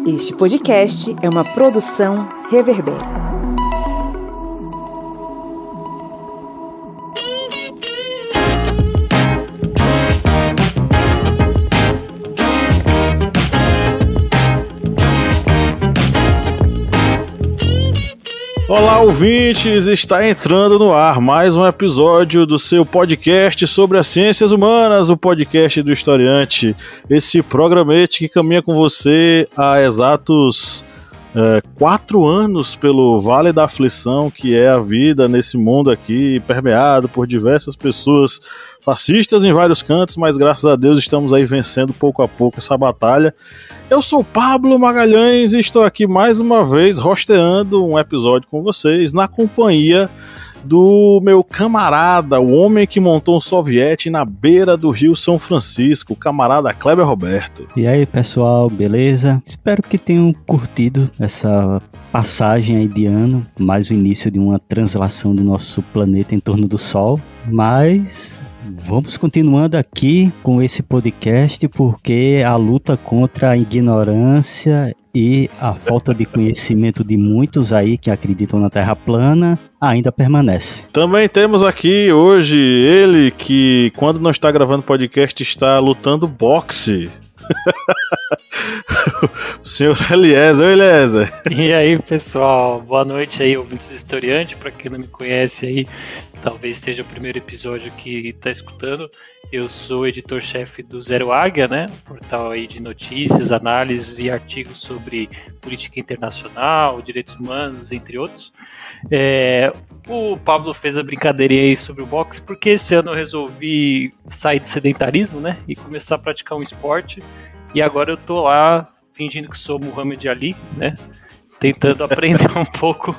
Este podcast é uma produção Reverber. Olá, ouvintes! Está entrando no ar mais um episódio do seu podcast sobre as ciências humanas, o podcast do Historiante. Esse programete que caminha com você há exatos 4 anos pelo Vale da Aflição, que é a vida nesse mundo aqui, permeado por diversas pessoas fascistas em vários cantos, mas graças a Deus estamos aí vencendo pouco a pouco essa batalha. Eu sou Pablo Magalhães e estou aqui mais uma vez hosteando um episódio com vocês na companhia do meu camarada, o homem que montou um soviete na beira do Rio São Francisco, o camarada Kleber Roberto. E aí, pessoal, beleza? Espero que tenham curtido essa passagem aí de ano, mais o início de uma translação do nosso planeta em torno do Sol, mas vamos continuando aqui com esse podcast porque a luta contra a ignorância e a falta de conhecimento de muitos aí que acreditam na Terra plana ainda permanece. Também temos aqui hoje ele que, quando não está gravando podcast, está lutando boxe. O senhor Eliezer. Oi, Eliezer. E aí, pessoal, boa noite aí, ouvintes do Historiante. Para quem não me conhece aí, talvez seja o primeiro episódio que está escutando. Eu sou editor-chefe do Zero Águia, né? Portal aí de notícias, análises e artigos sobre política internacional, direitos humanos, entre outros. O Pablo fez a brincadeirinha aí sobre o boxe, porque esse ano eu resolvi sair do sedentarismo, né? E começar a praticar um esporte. E agora eu tô lá fingindo que sou Muhammad Ali, né? Tentando aprender um pouco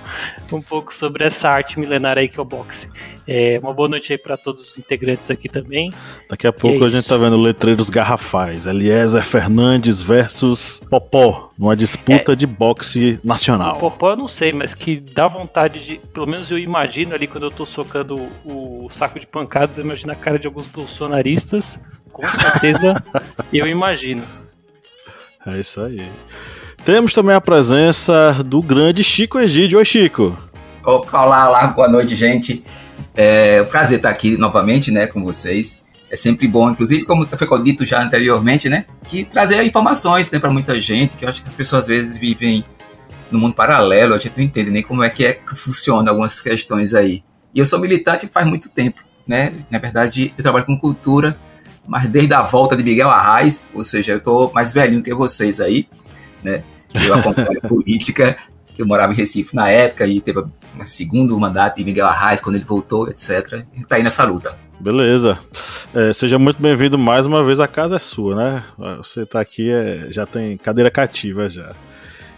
sobre essa arte milenar aí que é o boxe. Uma boa noite aí para todos os integrantes aqui também. Daqui a pouco a gente tá vendo letreiros garrafais. Eliezer Fernandes versus Popó, numa disputa de boxe nacional. O Popó eu não sei, mas que dá vontade de... Pelo menos eu imagino ali quando eu tô socando o saco de pancadas, eu imagino a cara de alguns bolsonaristas. Com certeza eu imagino. É isso aí. Temos também a presença do grande Chico Egídio. Oi, Chico. Opa, olá, boa noite, gente. É um prazer estar aqui novamente, né, com vocês. É sempre bom, inclusive, como foi dito já anteriormente, né, que trazer informações, né, para muita gente, que eu acho que as pessoas às vezes vivem no mundo paralelo, a gente não entende nem como é que funciona algumas questões aí. E eu sou militante faz muito tempo, né, na verdade eu trabalho com cultura, mas desde a volta de Miguel Arraes, ou seja, eu tô mais velhinho que vocês aí, né? Eu acompanho política, que eu morava em Recife na época e teve um segundo mandato de Miguel Arraes quando ele voltou, etc. E tá aí nessa luta. Beleza. Seja muito bem-vindo mais uma vez, a casa é sua, né? Você tá aqui, já tem cadeira cativa já.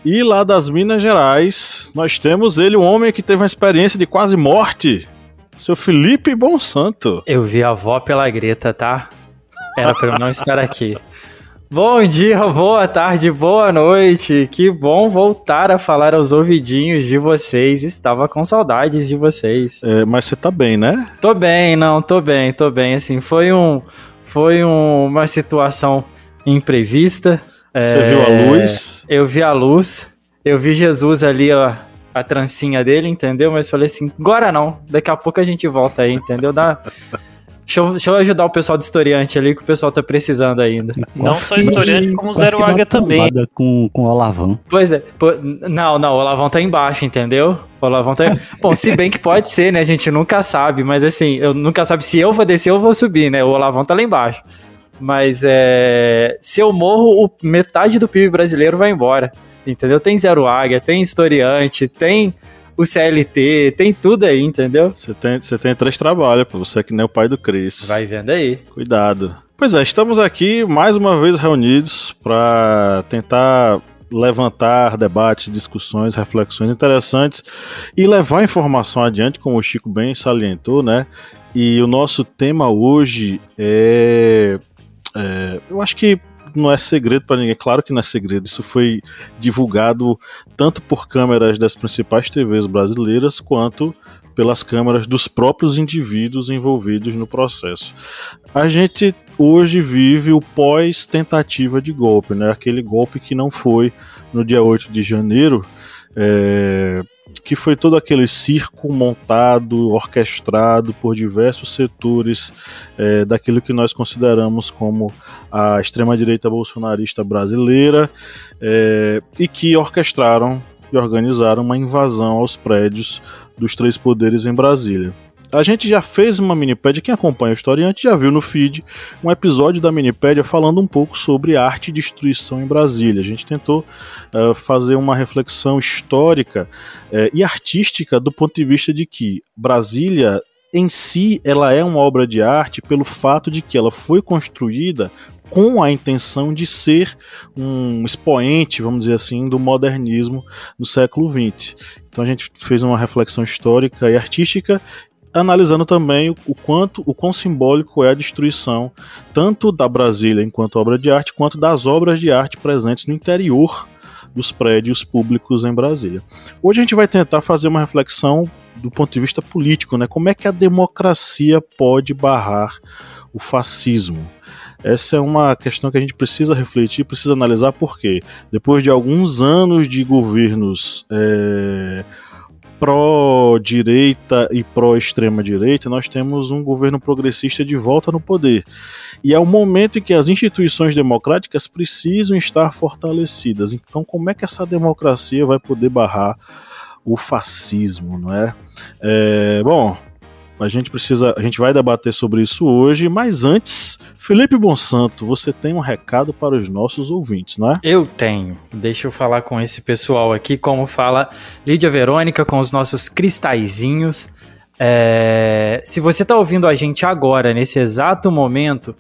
E lá das Minas Gerais, nós temos ele, um homem que teve uma experiência de quase morte, seu Felipe Bonsanto. Eu vi a avó pela Greta, tá? Era pra eu não estar aqui. Bom dia, boa tarde, boa noite. Que bom voltar a falar aos ouvidinhos de vocês. Estava com saudades de vocês. Mas você tá bem, né? Tô bem, tô bem. Assim, foi uma situação imprevista. Você viu a luz? Eu vi a luz. Eu vi Jesus ali, ó, a trancinha dele, entendeu? Mas falei assim, agora não. Daqui a pouco a gente volta aí, entendeu? Deixa eu ajudar o pessoal do Historiante ali, que o pessoal tá precisando ainda. Não só Historiante, como o Zero Águia também. Com o Olavão. Pois é. Não, o Olavão tá embaixo, entendeu? O Olavão tá... Bom, se bem que pode ser, né? A gente nunca sabe, mas assim, eu nunca sabe se eu vou descer ou vou subir, né? O Olavão tá lá embaixo. Mas se eu morro, metade do PIB brasileiro vai embora, entendeu? Tem Zero Águia, tem Historiante, tem... o CLT, tem tudo aí, entendeu? Você tem 3 trabalhos, pô. Você é que nem o pai do Cris. Vai vendo aí. Cuidado. Pois é, estamos aqui mais uma vez reunidos para tentar levantar debates, discussões, reflexões interessantes e levar informação adiante, como o Chico bem salientou, né? E o nosso tema hoje eu acho que não é segredo para ninguém, claro que não é segredo, isso foi divulgado tanto por câmeras das principais TVs brasileiras quanto pelas câmeras dos próprios indivíduos envolvidos no processo. hoje vive o pós-tentativa de golpe, né? Aquele golpe que não foi no dia 8 de janeiro, que foi todo aquele circo montado, orquestrado por diversos setores daquilo que nós consideramos como a extrema-direita bolsonarista brasileira, e que orquestraram e organizaram uma invasão aos prédios dos três poderes em Brasília. A gente já fez uma minipédia, quem acompanha o Historiante já viu no feed um episódio da minipédia falando um pouco sobre arte e destruição em Brasília. A gente tentou fazer uma reflexão histórica e artística do ponto de vista de que Brasília em si ela é uma obra de arte pelo fato de que ela foi construída com a intenção de ser um expoente, vamos dizer assim, do modernismo no século XX. Então a gente fez uma reflexão histórica e artística, analisando também o quão simbólico é a destruição tanto da Brasília enquanto obra de arte, quanto das obras de arte presentes no interior dos prédios públicos em Brasília. Hoje a gente vai tentar fazer uma reflexão do ponto de vista político, né? Como é que a democracia pode barrar o fascismo? Essa é uma questão que a gente precisa refletir, precisa analisar, porque depois de alguns anos de governos pró-direita e pró-extrema-direita, nós temos um governo progressista de volta no poder. E é o momento em que as instituições democráticas precisam estar fortalecidas. Então, como é que essa democracia vai poder barrar o fascismo, não é? Bom, a gente vai debater sobre isso hoje, mas antes, Felipe Bonsanto, você tem um recado para os nossos ouvintes, não é? Eu tenho. Deixa eu falar com esse pessoal aqui, como fala Lídia Verônica, com os nossos cristalzinhos. Se você está ouvindo a gente agora, nesse exato momento,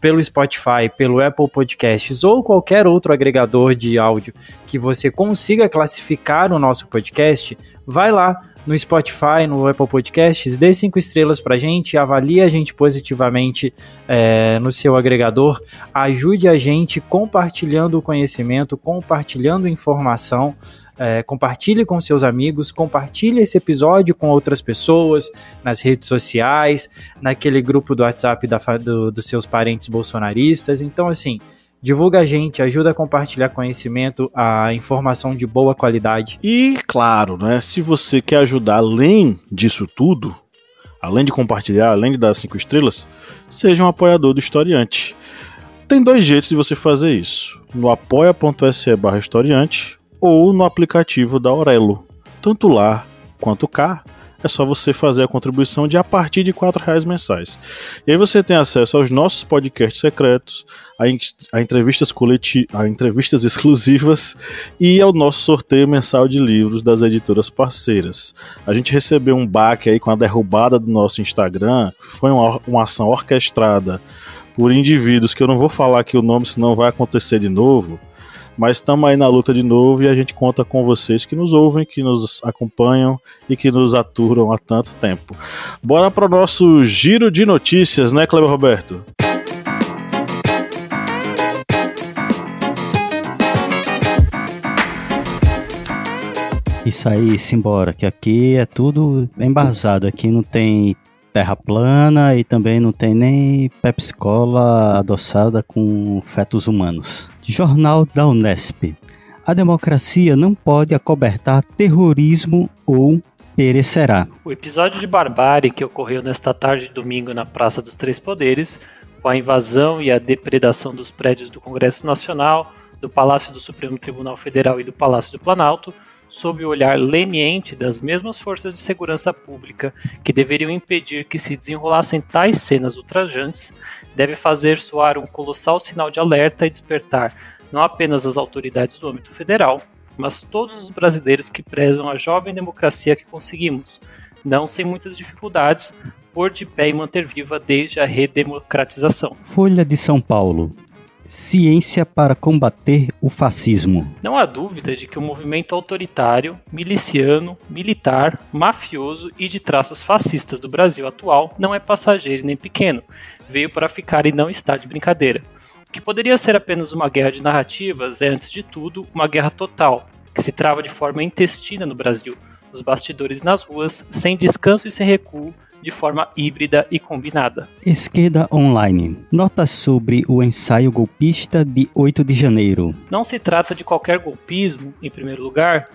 pelo Spotify, pelo Apple Podcasts ou qualquer outro agregador de áudio que você consiga classificar o nosso podcast, vai lá no Spotify, no Apple Podcasts, dê 5 estrelas pra gente, avalie a gente positivamente no seu agregador, ajude a gente compartilhando o conhecimento, compartilhando informação, compartilhe com seus amigos, compartilhe esse episódio com outras pessoas, nas redes sociais, naquele grupo do WhatsApp dos seus parentes bolsonaristas. Então, assim, divulga a gente, ajuda a compartilhar conhecimento, a informação de boa qualidade. E, claro, né, se você quer ajudar além disso tudo, além de compartilhar, além de dar 5 estrelas, seja um apoiador do Historiante. Tem 2 jeitos de você fazer isso: no apoia.se/historiante ou no aplicativo da Aurelo. Tanto lá quanto cá, é só você fazer a contribuição de a partir de R$4 mensais. E aí você tem acesso aos nossos podcasts secretos, a entrevistas a entrevistas exclusivas e ao nosso sorteio mensal de livros das editoras parceiras. A gente recebeu um baque aí com a derrubada do nosso Instagram, foi uma ação orquestrada por indivíduos que eu não vou falar aqui o nome, senão vai acontecer de novo. Mas estamos aí na luta de novo e a gente conta com vocês que nos ouvem, que nos acompanham e que nos aturam há tanto tempo. Bora para o nosso giro de notícias, né, Cleber Roberto? Isso aí, simbora, que aqui é tudo embasado, aqui não tem terra plana e também não tem nem Pepsi-Cola adoçada com fetos humanos. Jornal da Unesp. A democracia não pode acobertar terrorismo ou perecerá. O episódio de barbárie que ocorreu nesta tarde de domingo na Praça dos Três Poderes, com a invasão e a depredação dos prédios do Congresso Nacional, do Palácio do Supremo Tribunal Federal e do Palácio do Planalto, sob o olhar leniente das mesmas forças de segurança pública que deveriam impedir que se desenrolassem tais cenas ultrajantes, deve fazer soar um colossal sinal de alerta e despertar não apenas as autoridades do âmbito federal, mas todos os brasileiros que prezam a jovem democracia que conseguimos, não sem muitas dificuldades, pôr de pé e manter viva desde a redemocratização. Folha de São Paulo. Ciência para combater o fascismo. Não há dúvida de que o movimento autoritário, miliciano, militar, mafioso e de traços fascistas do Brasil atual não é passageiro nem pequeno, veio para ficar e não está de brincadeira. O que poderia ser apenas uma guerra de narrativas é, antes de tudo, uma guerra total, que se trava de forma intestina no Brasil, nos bastidores e nas ruas, sem descanso e sem recuo, de forma híbrida e combinada. Esquerda Online. Notas sobre o ensaio golpista de 8 de janeiro. Não se trata de qualquer golpismo, em primeiro lugar.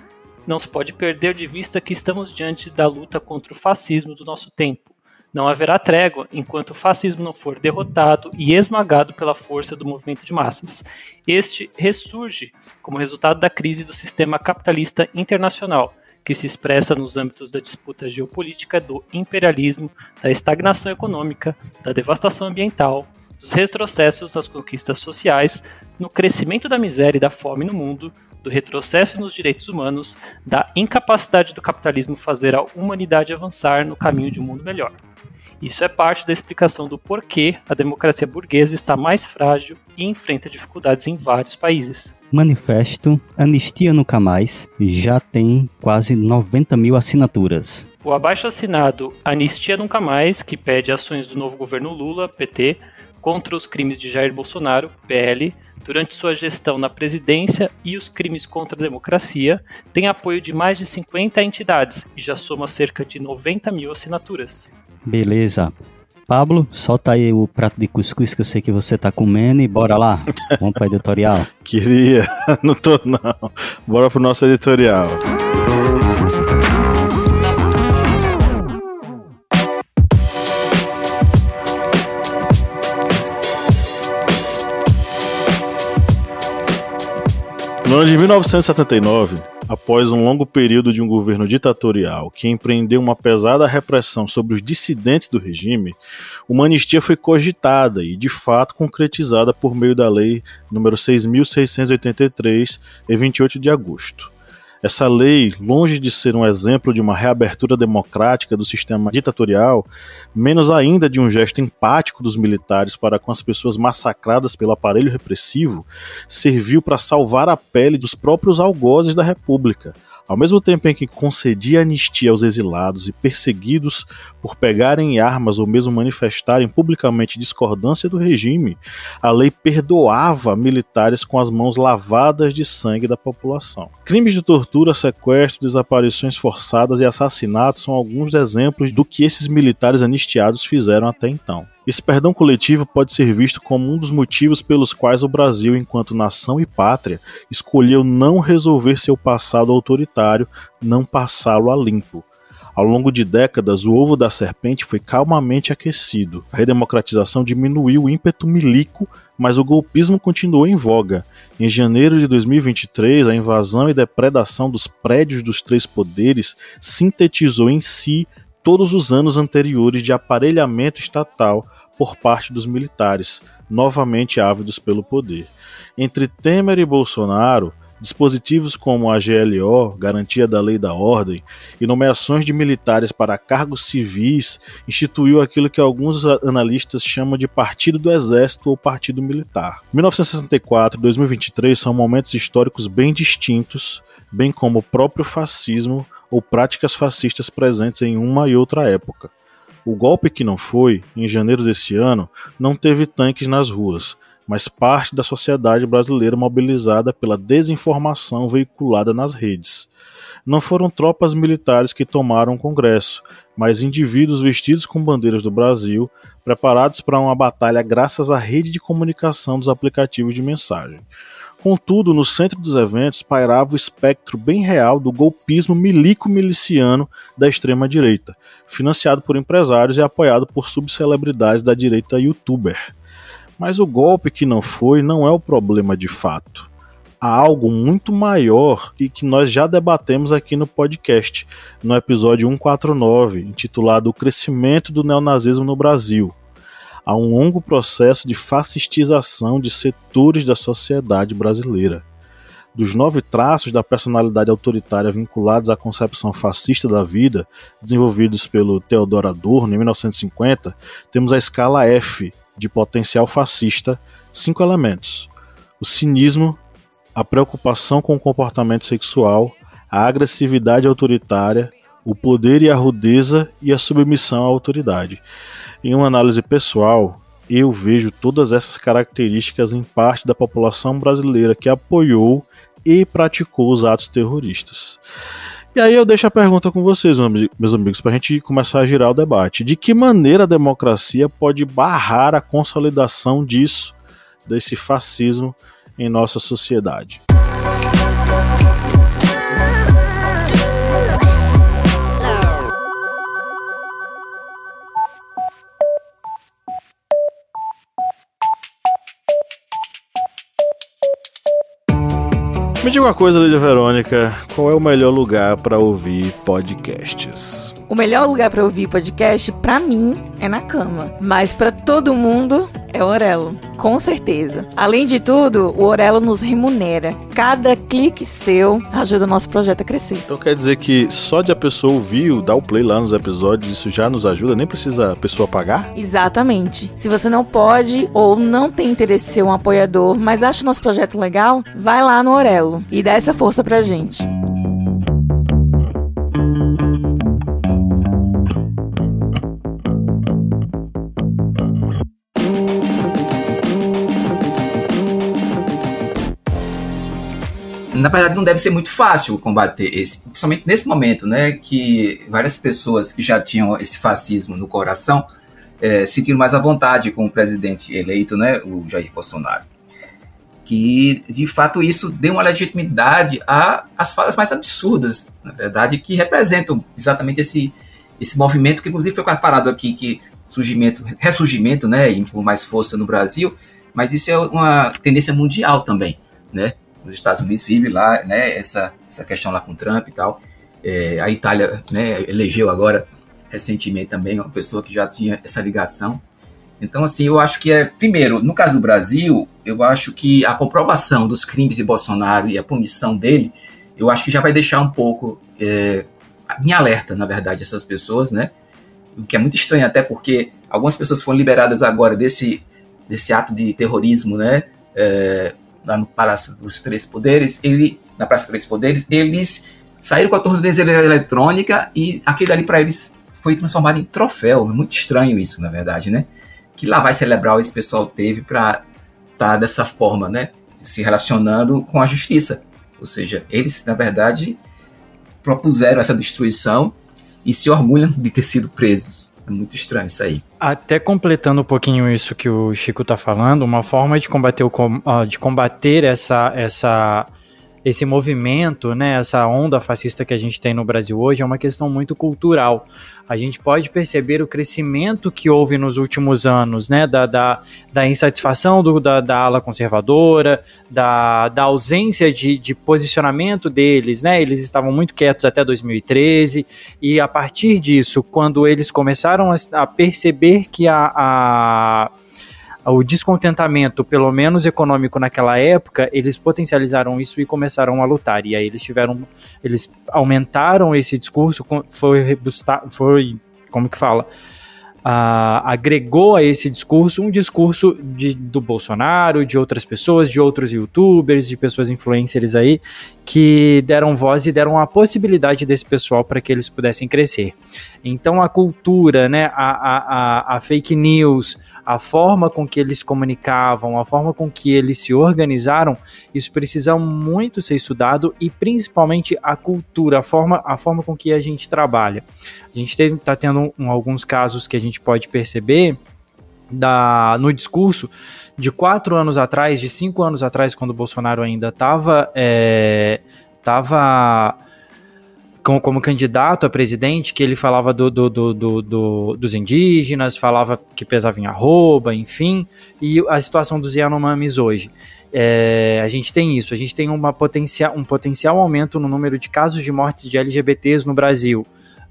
Não se pode perder de vista que estamos diante da luta contra o fascismo do nosso tempo. Não haverá trégua enquanto o fascismo não for derrotado e esmagado pela força do movimento de massas. Este ressurge como resultado da crise do sistema capitalista internacional, que se expressa nos âmbitos da disputa geopolítica, do imperialismo, da estagnação econômica, da devastação ambiental, dos retrocessos nas conquistas sociais, no crescimento da miséria e da fome no mundo, do retrocesso nos direitos humanos, da incapacidade do capitalismo fazer a humanidade avançar no caminho de um mundo melhor. Isso é parte da explicação do porquê a democracia burguesa está mais frágil e enfrenta dificuldades em vários países. Manifesto Anistia Nunca Mais já tem quase 90 mil assinaturas. O abaixo-assinado Anistia Nunca Mais, que pede ações do novo governo Lula, PT, contra os crimes de Jair Bolsonaro, PL, durante sua gestão na presidência e os crimes contra a democracia, tem apoio de mais de 50 entidades e já soma cerca de 90 mil assinaturas. Beleza. Pablo, solta aí o prato de cuscuz que eu sei que você tá comendo e bora lá. Vamos para editorial. Queria, não tô não. Bora pro nosso editorial. No ano de 1979, após um longo período de um governo ditatorial que empreendeu uma pesada repressão sobre os dissidentes do regime, uma anistia foi cogitada e, de fato, concretizada por meio da Lei nº 6.683, em 28 de agosto. Essa lei, longe de ser um exemplo de uma reabertura democrática do sistema ditatorial, menos ainda de um gesto empático dos militares para com as pessoas massacradas pelo aparelho repressivo, serviu para salvar a pele dos próprios algozes da República. Ao mesmo tempo em que concedia anistia aos exilados e perseguidos por pegarem armas ou mesmo manifestarem publicamente discordância do regime, a lei perdoava militares com as mãos lavadas de sangue da população. Crimes de tortura, sequestro, desaparições forçadas e assassinatos são alguns exemplos do que esses militares anistiados fizeram até então. Esse perdão coletivo pode ser visto como um dos motivos pelos quais o Brasil, enquanto nação e pátria, escolheu não resolver seu passado autoritário, não passá-lo a limpo. Ao longo de décadas, o ovo da serpente foi calmamente aquecido. A redemocratização diminuiu o ímpeto milico, mas o golpismo continuou em voga. Em janeiro de 2023, a invasão e depredação dos prédios dos três poderes sintetizou em si todos os anos anteriores de aparelhamento estatal por parte dos militares, novamente ávidos pelo poder. Entre Temer e Bolsonaro, dispositivos como a GLO, Garantia da Lei e da Ordem, e nomeações de militares para cargos civis, instituiu aquilo que alguns analistas chamam de Partido do Exército ou Partido Militar. 1964 e 2023 são momentos históricos bem distintos, bem como o próprio fascismo ou práticas fascistas presentes em uma e outra época. O golpe que não foi, em janeiro desse ano, não teve tanques nas ruas, mas parte da sociedade brasileira mobilizada pela desinformação veiculada nas redes. Não foram tropas militares que tomaram o Congresso, mas indivíduos vestidos com bandeiras do Brasil, preparados para uma batalha graças à rede de comunicação dos aplicativos de mensagem. Contudo, no centro dos eventos pairava o espectro bem real do golpismo milico-miliciano da extrema-direita, financiado por empresários e apoiado por subcelebridades da direita youtuber. Mas o golpe que não foi não é o problema de fato. Há algo muito maior e que nós já debatemos aqui no podcast, no episódio 149, intitulado O Crescimento do Neonazismo no Brasil. Há um longo processo de fascistização de setores da sociedade brasileira. Dos 9 traços da personalidade autoritária vinculados à concepção fascista da vida, desenvolvidos pelo Theodor Adorno em 1950, temos a escala F, de potencial fascista, 5 elementos: o cinismo, a preocupação com o comportamento sexual, a agressividade autoritária, o poder e a rudeza e a submissão à autoridade. Em uma análise pessoal, eu vejo todas essas características em parte da população brasileira que apoiou e praticou os atos terroristas. E aí eu deixo a pergunta com vocês, meus amigos, para a gente começar a girar o debate. De que maneira a democracia pode barrar a consolidação disso, desse fascismo em nossa sociedade? Me diga uma coisa, Lídia Verônica, qual é o melhor lugar para ouvir podcasts? O melhor lugar para ouvir podcast, pra mim, é na cama. Mas pra todo mundo, é o Orelo. Com certeza. Além de tudo, o Orelo nos remunera. Cada clique seu ajuda o nosso projeto a crescer. Então quer dizer que só de a pessoa ouvir, dar o play lá nos episódios, isso já nos ajuda? Nem precisa a pessoa pagar? Exatamente. Se você não pode ou não tem interesse em ser um apoiador, mas acha o nosso projeto legal, vai lá no Orelo e dá essa força pra gente. Na verdade, não deve ser muito fácil combater esse, principalmente nesse momento, né, que várias pessoas que já tinham esse fascismo no coração sentiram mais à vontade com o presidente eleito, né, o Jair Bolsonaro. Que, de fato, isso deu uma legitimidade às falas mais absurdas, na verdade, que representam exatamente esse movimento que, inclusive, foi parado aqui, que ressurgimento, né, com mais força no Brasil, mas isso é uma tendência mundial também, né? Os Estados Unidos vivem lá, né, essa questão lá com Trump e tal. A Itália, né, elegeu agora, recentemente também, uma pessoa que já tinha essa ligação. Então, assim, eu acho que primeiro, no caso do Brasil, eu acho que a comprovação dos crimes de Bolsonaro e a punição dele, eu acho que já vai deixar um pouco em alerta, na verdade, essas pessoas, né? O que é muito estranho, até porque algumas pessoas foram liberadas agora desse ato de terrorismo, né? Lá no Palácio dos Três Poderes, na Praça dos Três Poderes, eles saíram com a tornozeleira eletrônica e aquilo ali para eles foi transformado em troféu. É muito estranho isso, na verdade, né? Que lavagem cerebral esse pessoal teve para estar dessa forma, né? Se relacionando com a justiça. Ou seja, eles, na verdade, propuseram essa destruição e se orgulham de ter sido presos. É muito estranho isso aí. Até completando um pouquinho isso que o Chico está falando, uma forma de combater esse movimento, né, essa onda fascista que a gente tem no Brasil hoje é uma questão muito cultural. A gente pode perceber o crescimento que houve nos últimos anos, né, da insatisfação da ala conservadora, da ausência de posicionamento deles, né, eles estavam muito quietos até 2013, e a partir disso, quando eles começaram a perceber que o descontentamento, pelo menos econômico naquela época, eles potencializaram isso e começaram a lutar. E aí eles aumentaram esse discurso, como que fala? Agregou a esse discurso um discurso do Bolsonaro, de outras pessoas, de outros youtubers, de pessoas influencers aí, que deram voz e deram a possibilidade desse pessoal para que eles pudessem crescer. Então a cultura, né, a fake news, a forma com que eles comunicavam, a forma com que eles se organizaram, isso precisa muito ser estudado, e principalmente a cultura, a forma com que a gente trabalha. A gente está tendo alguns casos que a gente pode perceber no discurso de 4 anos atrás, de 5 anos atrás, quando o Bolsonaro ainda estava como candidato a presidente, que ele falava dos indígenas, falava que pesava em arroba, enfim, e a situação dos Yanomamis hoje. A gente tem isso, a gente tem um potencial aumento no número de casos de mortes de LGBTs no Brasil.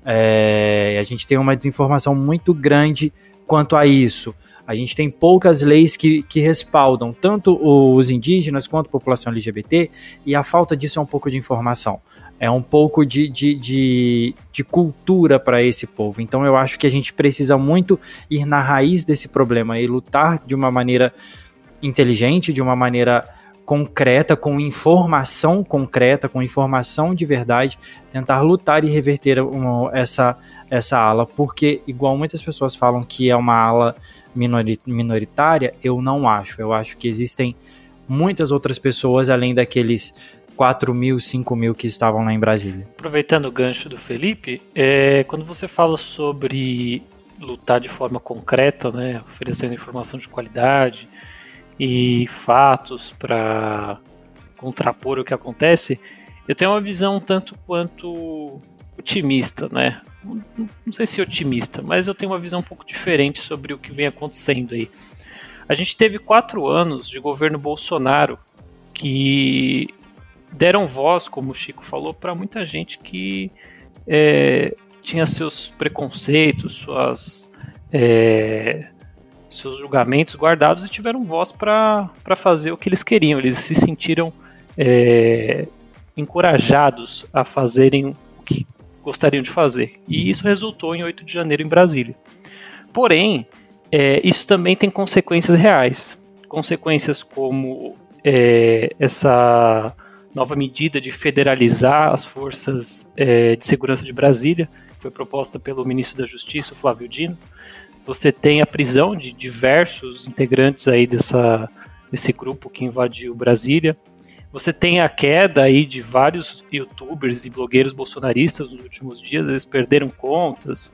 A gente tem uma desinformação muito grande quanto a isso. A gente tem poucas leis que respaldam tanto os indígenas quanto a população LGBT, e a falta disso é um pouco de informação. É um pouco de cultura para esse povo. Então eu acho que a gente precisa muito ir na raiz desse problema e lutar de uma maneira inteligente, de uma maneira concreta, com informação concreta, com informação de verdade, tentar lutar e reverter essa ala, porque igual muitas pessoas falam que é uma ala minoritária, eu não acho. Eu acho que existem muitas outras pessoas, além daqueles 4 mil, 5 mil que estavam lá em Brasília. Aproveitando o gancho do Felipe, quando você fala sobre lutar de forma concreta, né, oferecendo informação de qualidade e fatos para contrapor o que acontece, eu tenho uma visão tanto quanto otimista, né? Não sei se otimista, mas eu tenho uma visão um pouco diferente sobre o que vem acontecendo aí. A gente teve 4 anos de governo Bolsonaro que deram voz, como o Chico falou, para muita gente que tinha seus preconceitos, seus julgamentos guardados e tiveram voz para fazer o que eles queriam. Eles se sentiram encorajados a fazerem o que gostariam de fazer. E isso resultou em 8 de janeiro em Brasília. Porém, isso também tem consequências reais. Consequências como essa nova medida de federalizar as forças de segurança de Brasília, que foi proposta pelo ministro da Justiça, Flávio Dino. Você tem a prisão de diversos integrantes aí desse grupo que invadiu Brasília. Você tem a queda aí de vários youtubers e blogueiros bolsonaristas nos últimos dias. Eles perderam contas,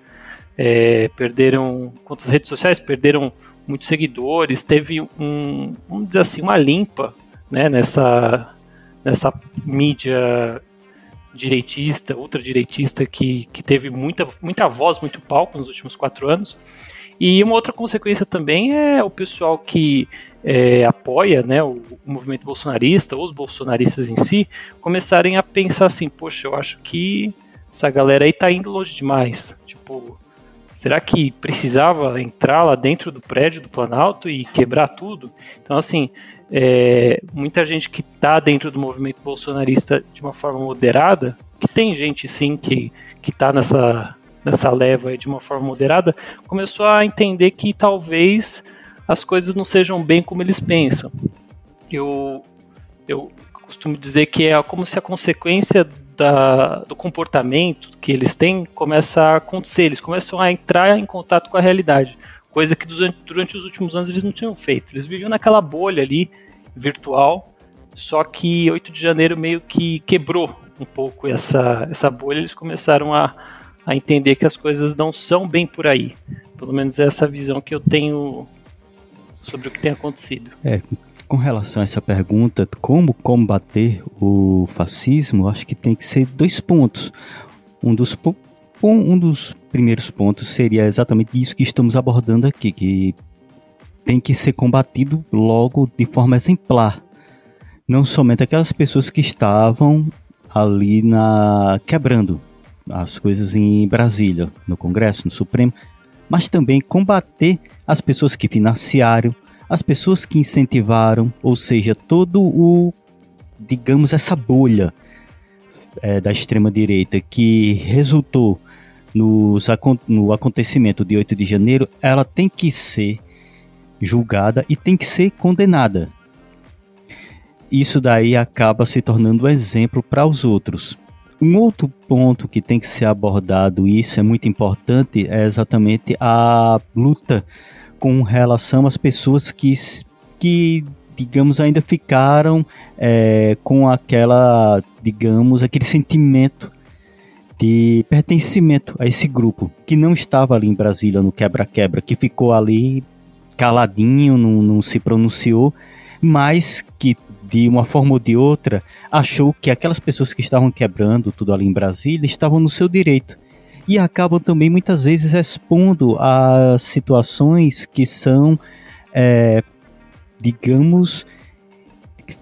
perderam contas nas redes sociais, perderam muitos seguidores. Teve vamos dizer assim, uma limpa, né, nessa mídia direitista, ultradireitista, que teve muita voz, muito palco nos últimos 4 anos. E uma outra consequência também é o pessoal que apoia, né, o movimento bolsonarista, ou os bolsonaristas em si, começarem a pensar assim, poxa, eu acho que essa galera aí tá indo longe demais. Tipo, será que precisava entrar lá dentro do prédio do Planalto e quebrar tudo? Então, assim, muita gente que está dentro do movimento bolsonarista de uma forma moderada, que tem gente sim que está nessa leva aí de uma forma moderada, começou a entender que talvez as coisas não sejam bem como eles pensam. Eu costumo dizer que é como se a consequência do comportamento que eles têm começa a acontecer, eles começam a entrar em contato com a realidade, coisa que durante os últimos anos eles não tinham feito. Eles viviam naquela bolha ali, virtual, só que 8 de janeiro meio que quebrou um pouco essa bolha. Eles começaram a entender que as coisas não são bem por aí. Pelo menos é essa visão que eu tenho sobre o que tem acontecido. Com relação a essa pergunta, como combater o fascismo, acho que tem que ser 2 pontos. Um dos primeiros pontos seria exatamente isso que estamos abordando aqui, que tem que ser combatido logo de forma exemplar. Não somente aquelas pessoas que estavam ali quebrando as coisas em Brasília, no Congresso, no Supremo, mas também combater as pessoas que financiaram, as pessoas que incentivaram, ou seja, digamos, essa bolha da extrema-direita que resultou no acontecimento de 8 de janeiro, ela tem que ser julgada e tem que ser condenada. Isso daí acaba se tornando um exemplo para os outros. Um outro ponto que tem que ser abordado, e isso é muito importante, é exatamente a luta com relação às pessoas que digamos, ainda ficaram com aquele sentimento de pertencimento a esse grupo, que não estava ali em Brasília no quebra-quebra, que ficou ali caladinho, não se pronunciou, mas que de uma forma ou de outra achou que aquelas pessoas que estavam quebrando tudo ali em Brasília estavam no seu direito. E acabam também muitas vezes expondo a situações que são, digamos,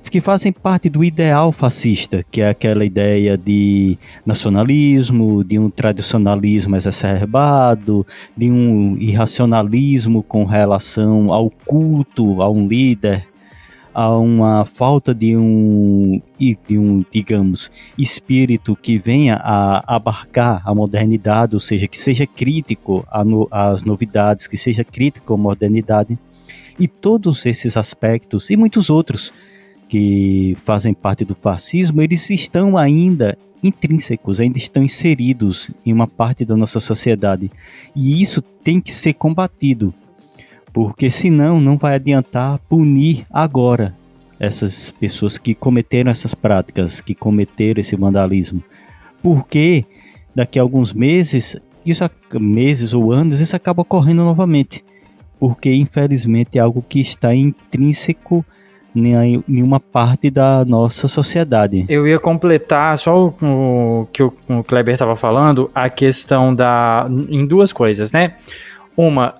que fazem parte do ideal fascista, que é aquela ideia de nacionalismo, de um tradicionalismo exacerbado, de um irracionalismo com relação ao culto, a um líder, a uma falta de um, digamos, espírito que venha a abarcar a modernidade, ou seja, que seja crítico às novidades, que seja crítico à modernidade. E todos esses aspectos, e muitos outros que fazem parte do fascismo, eles estão ainda intrínsecos, ainda estão inseridos em uma parte da nossa sociedade. E isso tem que ser combatido, porque senão não vai adiantar punir agora. essas pessoas que cometeram essas práticas, que cometeram esse vandalismo. Porque daqui a alguns meses, meses ou anos, isso acaba ocorrendo novamente. Porque, infelizmente, é algo que está intrínseco em uma parte da nossa sociedade. Eu ia completar só o que o Kleber estava falando, a questão em duas coisas, né? Uma,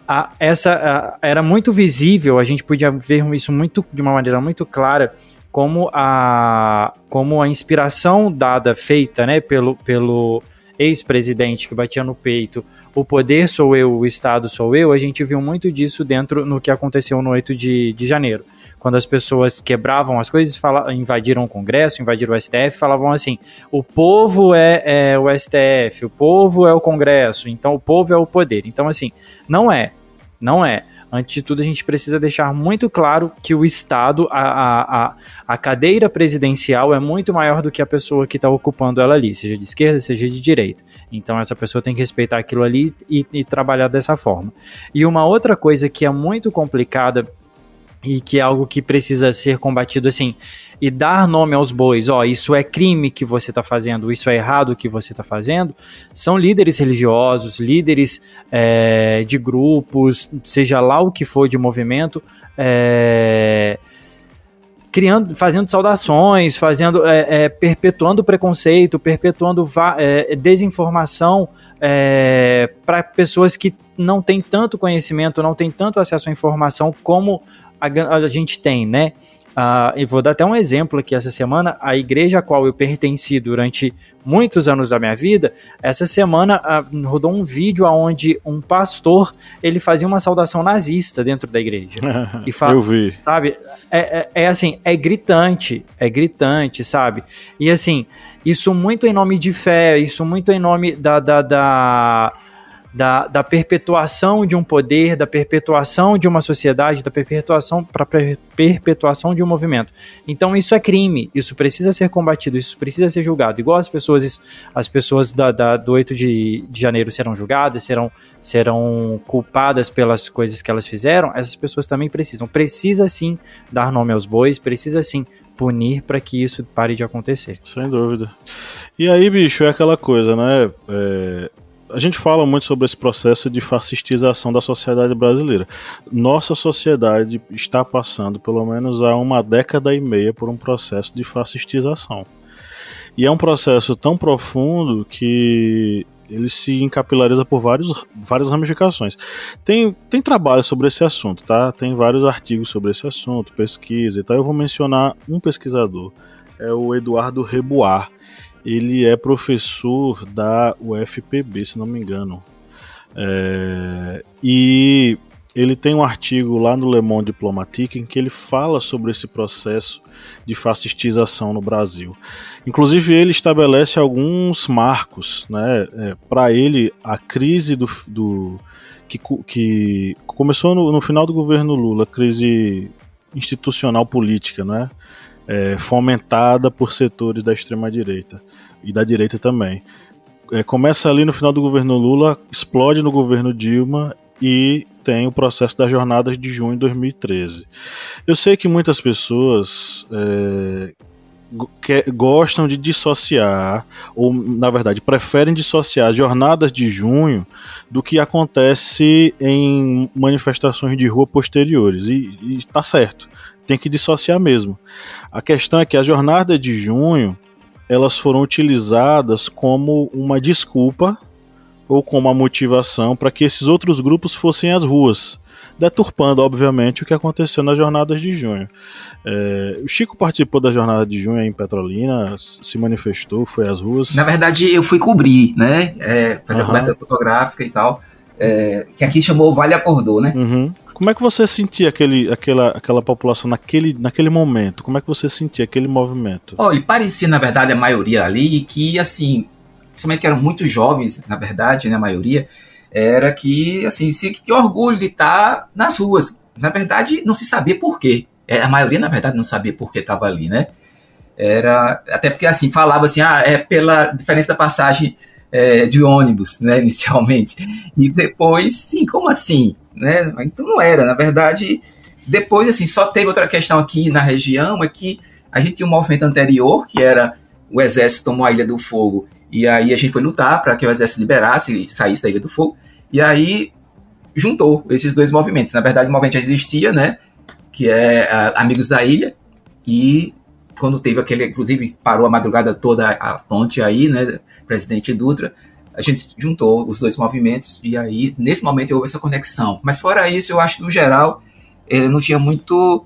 era muito visível, a gente podia ver isso de uma maneira muito clara, como a inspiração feita, né, pelo ex-presidente que batia no peito, o poder sou eu, o Estado sou eu, a gente viu muito disso no que aconteceu no 8 de janeiro. Quando as pessoas quebravam as coisas, invadiram o Congresso, invadiram o STF, falavam assim, o povo é o STF, o povo é o Congresso, então o povo é o poder. Então, assim, não é. Antes de tudo, a gente precisa deixar muito claro que o Estado, a cadeira presidencial é muito maior do que a pessoa que está ocupando ela ali, seja de esquerda, seja de direita. Então, essa pessoa tem que respeitar aquilo ali e trabalhar dessa forma. E uma outra coisa que é muito complicada e que é algo que precisa ser combatido assim, e dar nome aos bois, isso é crime que você está fazendo, isso é errado que você está fazendo, são líderes religiosos, líderes de grupos, seja lá o que for de movimento, fazendo saudações, perpetuando preconceito, perpetuando desinformação para pessoas que não têm tanto conhecimento, não têm tanto acesso à informação como a gente tem, né? E vou dar até um exemplo aqui. Essa semana, a igreja a qual eu pertenci durante muitos anos da minha vida, essa semana rodou um vídeo onde um pastor, ele fazia uma saudação nazista dentro da igreja. Eu vi. Sabe? Assim, é gritante, sabe? E assim, isso muito em nome de fé, isso muito em nome da perpetuação de um poder, da perpetuação de uma sociedade, da perpetuação de um movimento. Então isso é crime, isso precisa ser combatido, isso precisa ser julgado. Igual as pessoas do 8 de janeiro serão julgadas, serão culpadas pelas coisas que elas fizeram, essas pessoas também precisa sim dar nome aos bois, precisa sim punir para que isso pare de acontecer. Sem dúvida. E aí, bicho, é aquela coisa, né? A gente fala muito sobre esse processo de fascistização da sociedade brasileira. Nossa sociedade está passando, pelo menos há 1 década e meia, por um processo de fascistização. E é um processo tão profundo que ele se encapilariza por várias ramificações. Tem trabalho sobre esse assunto, tá? Tem vários artigos sobre esse assunto, pesquisa e tal. Eu vou mencionar um pesquisador, é o Eduardo Reboir. Ele é professor da UFPB, se não me engano. E ele tem um artigo lá no Le Monde Diplomatique em que ele fala sobre esse processo de fascistização no Brasil. Inclusive, ele estabelece alguns marcos, né? Para ele, a crise que começou no final do governo Lula, crise institucional política, né? Fomentada por setores da extrema-direita e da direita também. Começa ali no final do governo Lula, explode no governo Dilma e tem o processo das jornadas de junho de 2013. Eu sei que muitas pessoas gostam de dissociar, ou na verdade preferem dissociar as jornadas de junho do que acontece em manifestações de rua posteriores, e tá certo, tem que dissociar mesmo. A questão é que as jornadas de junho, elas foram utilizadas como uma desculpa ou como uma motivação para que esses outros grupos fossem às ruas, deturpando, obviamente, o que aconteceu nas jornadas de junho. O Chico participou da jornada de junho em Petrolina, se manifestou, foi às ruas. Na verdade, eu fui cobrir, né? Fazer a cobertura fotográfica e tal, que aqui chamou Vale Acordou, né? Uhum. Como é que você sentia aquela população naquele momento? Como é que você sentia aquele movimento? Olha, parecia, na verdade, a maioria ali que, assim, principalmente que eram muito jovens, na verdade, né, a maioria, era que, assim, se tinha orgulho de estar nas ruas. Na verdade, não se sabia por quê. A maioria, na verdade, não sabia por que estava ali, né? Até porque, assim, falava assim, é pela diferença da passagem de ônibus, né, inicialmente. E depois, sim, como assim? Né? Então não era, na verdade, Depois, assim, só teve outra questão aqui na região, é que a gente tinha um movimento anterior, que era o exército tomou a Ilha do Fogo, e aí a gente foi lutar para que o exército liberasse e saísse da Ilha do Fogo, e aí juntou esses dois movimentos. Na verdade, o movimento já existia, né, que é Amigos da Ilha, e quando teve aquele, inclusive, parou a madrugada toda a ponte aí, né, Presidente Dutra, a gente juntou os dois movimentos, e aí, nesse momento, houve essa conexão. Mas fora isso, eu acho que, no geral, não tinha muito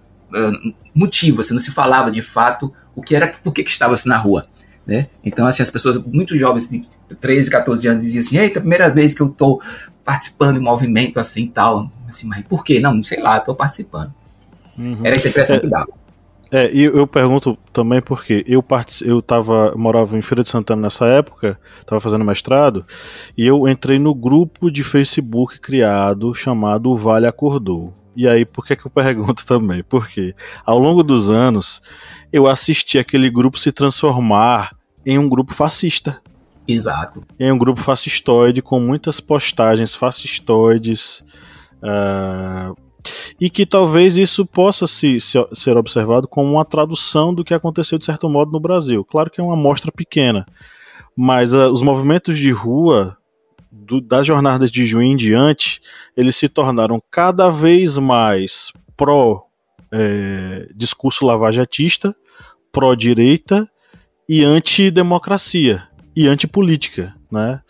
motivo, assim, não se falava de fato o que era, por que estava-se na rua, né? Então, assim, as pessoas muito jovens, de 13, 14 anos, diziam assim, eita, primeira vez que eu estou participando de um movimento assim, tal, assim, mas por quê? Não sei lá, estou participando. Era essa impressão que dava. E eu pergunto também porque eu morava em Feira de Santana nessa época, estava fazendo mestrado, e eu entrei no grupo de Facebook criado chamado O Vale Acordou. E aí, por que eu pergunto também? Porque ao longo dos anos, eu assisti aquele grupo se transformar em um grupo fascista. Exato. Em um grupo fascistoide, com muitas postagens fascistoides, e que talvez isso possa ser observado como uma tradução do que aconteceu de certo modo no Brasil. Claro que é uma amostra pequena, mas os movimentos de rua das jornadas de junho em diante, eles se tornaram cada vez mais discurso lavajatista, pró-direita e antidemocracia e antipolítica, né?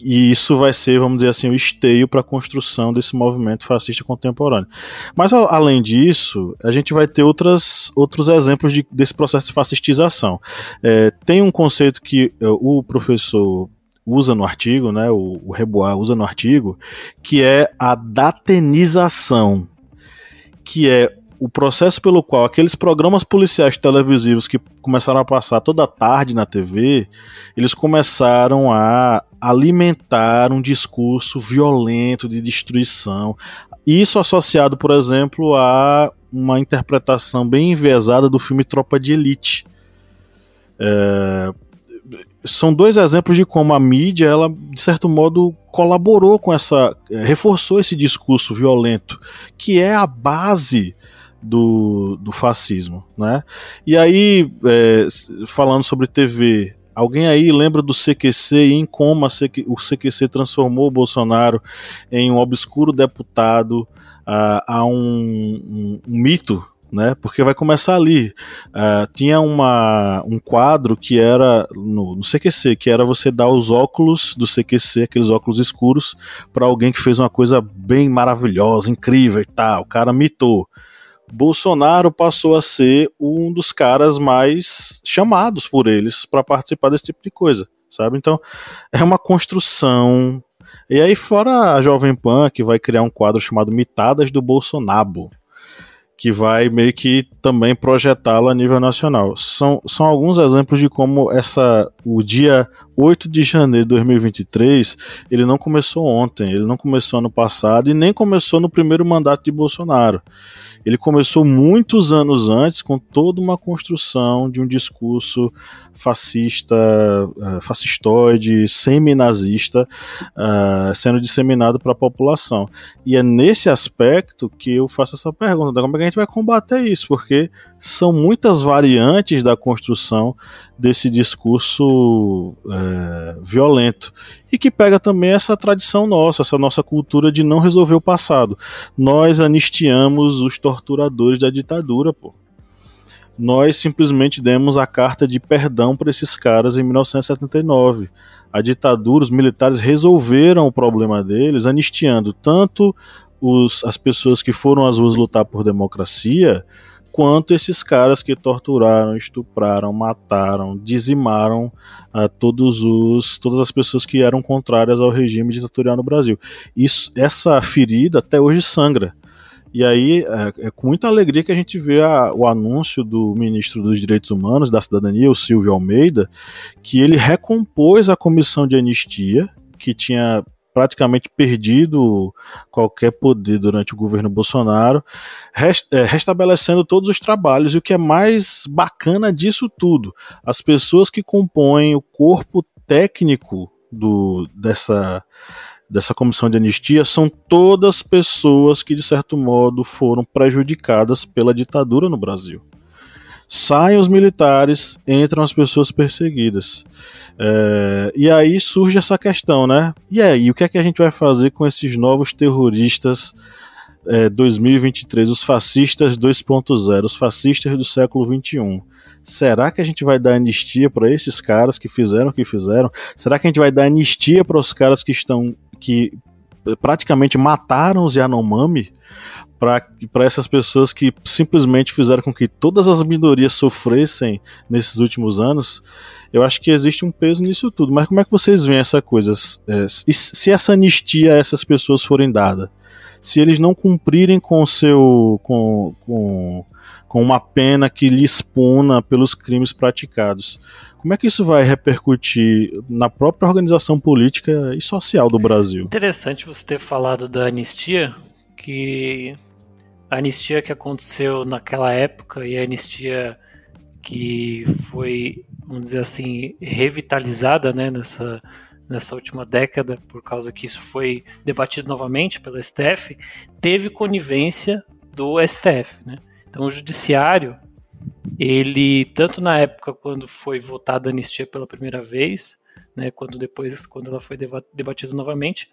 E isso vai ser, vamos dizer assim, o esteio para a construção desse movimento fascista contemporâneo. Mas, além disso, a gente vai ter outros exemplos desse processo de fascistização. Tem um conceito que o professor usa no artigo, né, o Rebois usa no artigo, que é a datenização, que é o processo pelo qual aqueles programas policiais televisivos que começaram a passar toda tarde na TV, eles começaram a alimentar um discurso violento de destruição. Isso associado, por exemplo, a uma interpretação bem enviesada do filme Tropa de Elite. São dois exemplos de como a mídia, ela, de certo modo, colaborou com reforçou esse discurso violento, que é a base do fascismo, né? E aí, falando sobre TV, alguém aí lembra do CQC e em como o CQC transformou o Bolsonaro em um obscuro deputado, a um mito, né? Porque vai começar ali. Tinha um quadro que era no CQC, que era você dar os óculos do CQC, aqueles óculos escuros, para alguém que fez uma coisa bem maravilhosa, incrível e tal. O cara mitou. Bolsonaro passou a ser um dos caras mais chamados por eles para participar desse tipo de coisa, sabe? Então, é uma construção. E aí, fora a Jovem Pan, que vai criar um quadro chamado Mitadas do Bolsonaro, que vai meio que também projetá-lo a nível nacional. São alguns exemplos de como o dia 8 de janeiro de 2023, ele não começou ontem, ele não começou ano passado e nem começou no primeiro mandato de Bolsonaro. Ele começou muitos anos antes com toda uma construção de um discurso fascista, fascistoide, semi-nazista, sendo disseminado para a população. E é nesse aspecto que eu faço essa pergunta, como é que a gente vai combater isso? Porque são muitas variantes da construção desse discurso violento, e que pega também essa tradição nossa, essa nossa cultura de não resolver o passado. Nós anistiamos os torturadores da ditadura, pô. Nós simplesmente demos a carta de perdão para esses caras em 1979. A ditadura, os militares resolveram o problema deles, anistiando tanto as pessoas que foram às ruas lutar por democracia, quanto esses caras que torturaram, estupraram, mataram, dizimaram todas as pessoas que eram contrárias ao regime ditatorial no Brasil. Essa ferida até hoje sangra. E aí é com muita alegria que a gente vê o anúncio do ministro dos Direitos Humanos, da Cidadania, o Silvio Almeida, que ele recompôs a comissão de anistia, que tinha praticamente perdido qualquer poder durante o governo Bolsonaro, restabelecendo todos os trabalhos. E o que é mais bacana disso tudo, as pessoas que compõem o corpo técnico dessa comissão de anistia são todas pessoas que, de certo modo, foram prejudicadas pela ditadura no Brasil. Saem os militares, entram as pessoas perseguidas. E aí surge essa questão, né? E aí, o que é que a gente vai fazer com esses novos terroristas 2023, os fascistas 2.0, os fascistas do século XXI? Será que a gente vai dar anistia para esses caras que fizeram o que fizeram? Será que a gente vai dar anistia para os caras que praticamente mataram os Yanomami? Para essas pessoas que simplesmente fizeram com que todas as minorias sofressem nesses últimos anos? Eu acho que existe um peso nisso tudo. Mas como é que vocês veem essa coisa? Se essa anistia a essas pessoas forem dada, se eles não cumprirem com uma pena que lhes puna pelos crimes praticados, como é que isso vai repercutir na própria organização política e social do Brasil? Interessante você ter falado da anistia, que a anistia que aconteceu naquela época e a anistia que foi, vamos dizer assim, revitalizada, né, nessa última década, por causa que isso foi debatido novamente pela STF, teve conivência do STF, né? Então o judiciário, ele, tanto na época quando foi votada a anistia pela primeira vez, né, quando ela foi debatida novamente,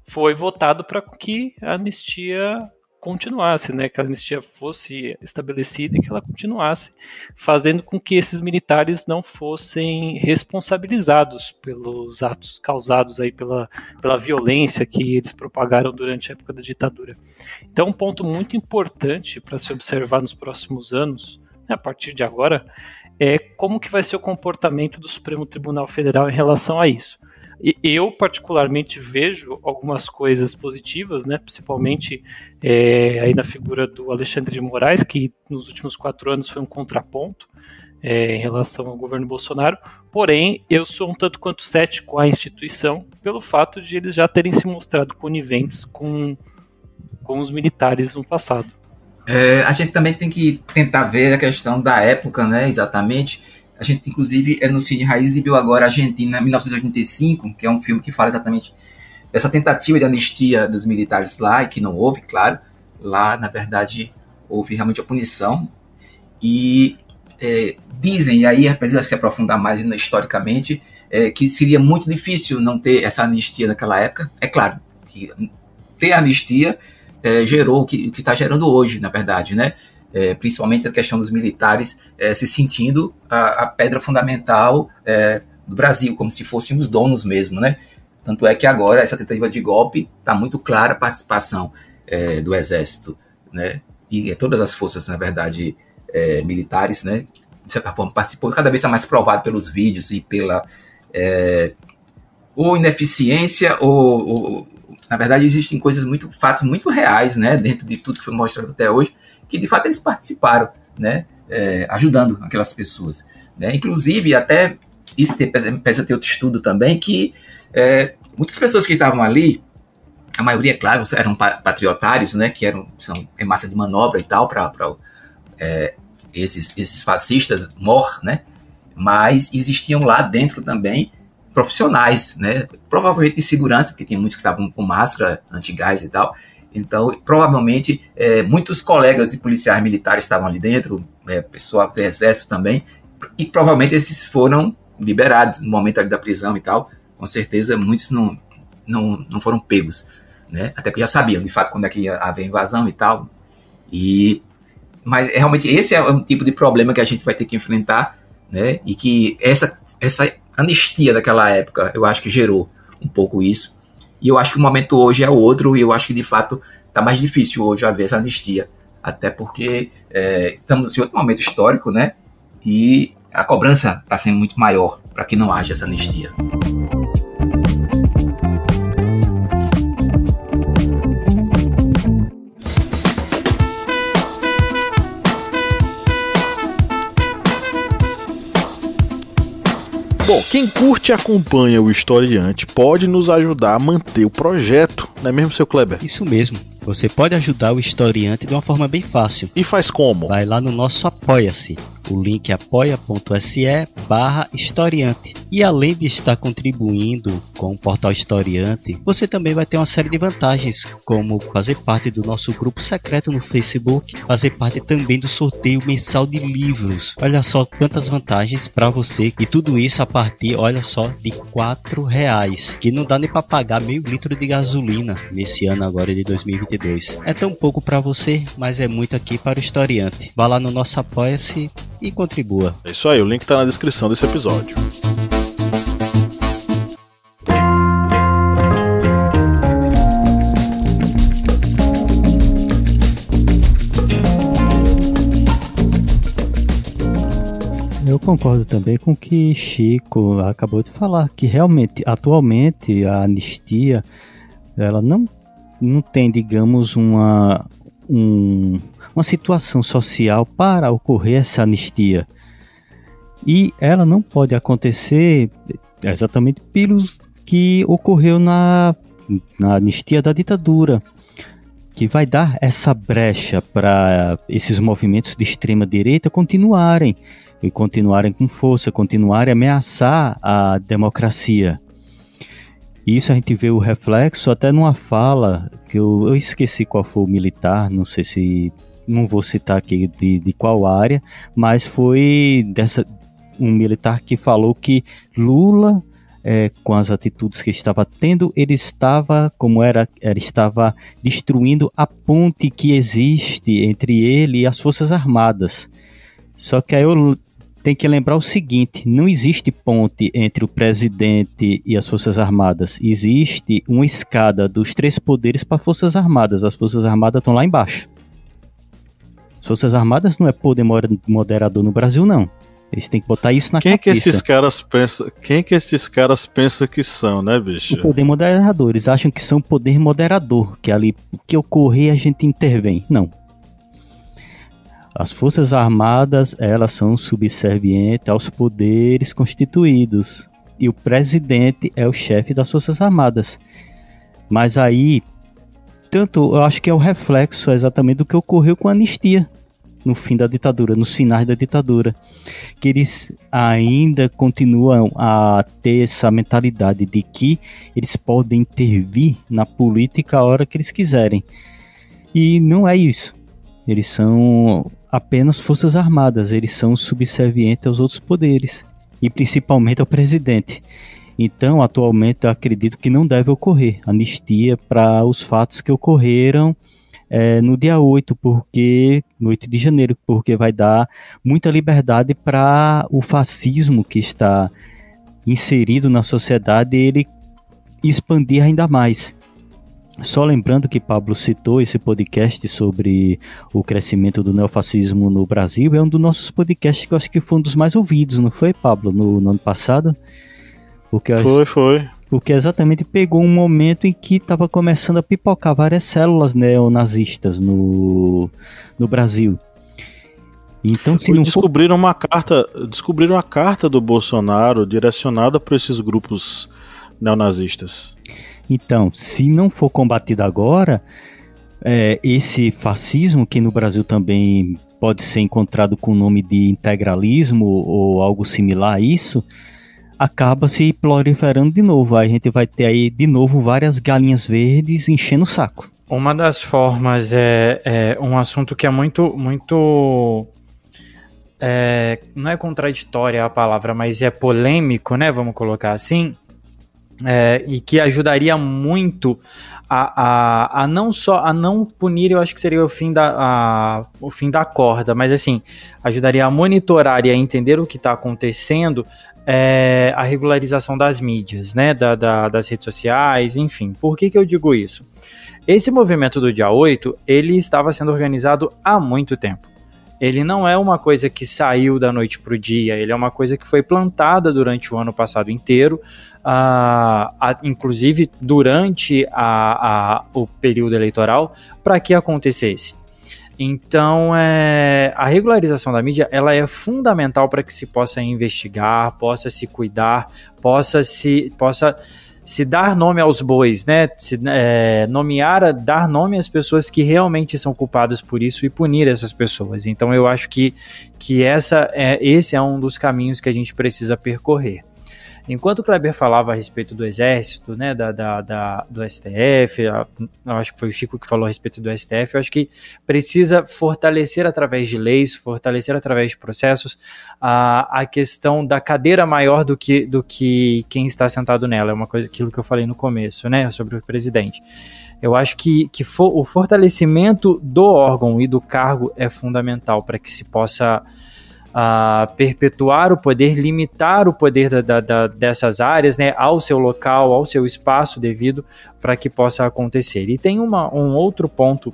foi votado para que a anistia continuasse, né, que a anistia fosse estabelecida e que ela continuasse, fazendo com que esses militares não fossem responsabilizados pelos atos causados aí pela violência que eles propagaram durante a época da ditadura. Então, um ponto muito importante para se observar nos próximos anos, né, a partir de agora, é como que vai ser o comportamento do Supremo Tribunal Federal em relação a isso. E eu, particularmente, vejo algumas coisas positivas, né, principalmente aí na figura do Alexandre de Moraes, que nos últimos 4 anos foi um contraponto em relação ao governo Bolsonaro. Porém, eu sou um tanto quanto cético à instituição pelo fato de eles já terem se mostrado coniventes com os militares no passado. A gente também tem que tentar ver a questão da época, né, exatamente. A gente, inclusive, no Cine Raiz exibiu agora Argentina, 1985, que é um filme que fala exatamente dessa tentativa de anistia dos militares lá, e que não houve, claro. Lá, na verdade, houve realmente a punição. E dizem, e aí precisa se aprofundar mais historicamente, que seria muito difícil não ter essa anistia naquela época. É claro que ter anistia gerou o que está gerando hoje, na verdade, né? Principalmente a questão dos militares se sentindo a pedra fundamental do Brasil, como se fossem os donos mesmo, né? Tanto é que agora essa tentativa de golpe está muito clara a participação do Exército, né? E todas as forças, na verdade, militares, né? De certa forma participou, cada vez está mais provado pelos vídeos e pela ou ineficiência ou na verdade existem fatos muito reais, né? Dentro de tudo que foi mostrado até hoje, que de fato eles participaram, né, ajudando aquelas pessoas, né? Inclusive, até isso precisa ter outro estudo também, que muitas pessoas que estavam ali, a maioria, claro, eram patriotários, né, que são massa de manobra e tal, para esses fascistas mor, né, mas existiam lá dentro também profissionais, né, provavelmente de segurança, porque tinha muitos que estavam com máscara antigás e tal. Então, provavelmente, muitos colegas e policiais militares estavam ali dentro, pessoal do exército também, e provavelmente esses foram liberados no momento ali da prisão e tal. Com certeza, muitos não foram pegos, né? Até que já sabiam, de fato, quando é que ia haver invasão e tal. Mas, realmente, esse é um tipo de problema que a gente vai ter que enfrentar, né? E que essa anistia daquela época, eu acho que gerou um pouco isso. E eu acho que o momento hoje é outro, e eu acho que, de fato, está mais difícil hoje haver essa anistia. Até porque estamos em outro momento histórico, né? E a cobrança está sendo muito maior para que não haja essa anistia. Bom, quem curte e acompanha o Historiante pode nos ajudar a manter o projeto, não é mesmo, seu Kleber? Isso mesmo. Você pode ajudar o Historiante de uma forma bem fácil. E faz como? Vai lá no nosso Apoia-se. O link é apoia.se/historiante. E além de estar contribuindo com o Portal Historiante, você também vai ter uma série de vantagens, como fazer parte do nosso grupo secreto no Facebook, fazer parte também do sorteio mensal de livros. Olha só quantas vantagens para você, e tudo isso a partir, olha só, de R$4, que não dá nem para pagar meio litro de gasolina nesse ano agora de 2022. É tão pouco para você, mas é muito aqui para o historiante. Vá lá no nosso Apoia-se e contribua. É isso aí, o link tá na descrição desse episódio. Eu concordo também com o que Chico acabou de falar, que realmente, atualmente, a anistia, ela não tem, digamos, uma situação social para ocorrer essa anistia. E ela não pode acontecer exatamente pelos que ocorreu na anistia da ditadura, que vai dar essa brecha para esses movimentos de extrema direita continuarem com força, continuarem a ameaçar a democracia. Isso a gente vê o reflexo até numa fala que eu esqueci qual foi o militar, não vou citar aqui de qual área, mas foi um militar que falou que Lula, com as atitudes que estava tendo, ele estava destruindo a ponte que existe entre ele e as Forças Armadas. Só que aí eu tenho que lembrar o seguinte: não existe ponte entre o presidente e as Forças Armadas. Existe uma escada dos 3 poderes para as Forças Armadas. As Forças Armadas estão lá embaixo. As Forças Armadas não é poder moderador no Brasil, não. Eles têm que botar isso na cabeça. Quem que esses caras pensam que são, né, bicho? O poder moderador. Eles acham que são poder moderador, que ali, o que ocorrer, a gente intervém. Não. As Forças Armadas, elas são subservientes aos poderes constituídos. E o presidente é o chefe das Forças Armadas. Mas aí, eu acho que é o reflexo exatamente do que ocorreu com a anistia no fim da ditadura, nos finais da ditadura. Que eles ainda continuam a ter essa mentalidade de que eles podem intervir na política a hora que eles quiserem. E não é isso. Eles são apenas Forças Armadas, eles são subservientes aos outros poderes, e principalmente ao presidente. Então, atualmente, eu acredito que não deve ocorrer anistia para os fatos que ocorreram no dia 8 de janeiro, porque vai dar muita liberdade para o fascismo que está inserido na sociedade, ele expandir ainda mais. Só lembrando que Pablo citou esse podcast sobre o crescimento do neofascismo no Brasil, é um dos nossos podcasts que eu acho que foi um dos mais ouvidos, não foi, Pablo, no ano passado? Foi. Porque exatamente pegou um momento em que estava começando a pipocar várias células neonazistas no Brasil. Então, se não descobriram a carta do Bolsonaro direcionada para esses grupos neonazistas. Então, se não for combatido agora, esse fascismo, que no Brasil também pode ser encontrado com o nome de integralismo ou algo similar a isso, acaba se proliferando de novo. Aí a gente vai ter aí de novo várias galinhas verdes enchendo o saco. Uma das formas é um assunto que é muito não é contraditória a palavra, mas é polêmico, né? Vamos colocar assim. E que ajudaria muito a não punir, eu acho que seria o fim da corda, mas assim, ajudaria a monitorar e a entender o que está acontecendo, a regularização das mídias, né, das redes sociais, enfim. Por que eu digo isso? Esse movimento do dia 8, ele estava sendo organizado há muito tempo. Ele não é uma coisa que saiu da noite para o dia, ele é uma coisa que foi plantada durante o ano passado inteiro, inclusive durante o período eleitoral, para que acontecesse. Então, a regularização da mídia, ela é fundamental para que se possa investigar, possa se cuidar, possa se dar nome aos bois, né? Dar nome às pessoas que realmente são culpadas por isso e punir essas pessoas. Então eu acho que esse é um dos caminhos que a gente precisa percorrer. Enquanto o Kleber falava a respeito do Exército, né, do STF, eu acho que foi o Chico que falou a respeito do STF, eu acho que precisa fortalecer através de leis, fortalecer através de processos a questão da cadeira maior do que quem está sentado nela. É uma coisa, aquilo que eu falei no começo, né, sobre o presidente. Eu acho que o fortalecimento do órgão e do cargo é fundamental para que se possa perpetuar o poder, limitar o poder dessas áreas, né, ao seu local, ao seu espaço devido, para que possa acontecer. E tem um outro ponto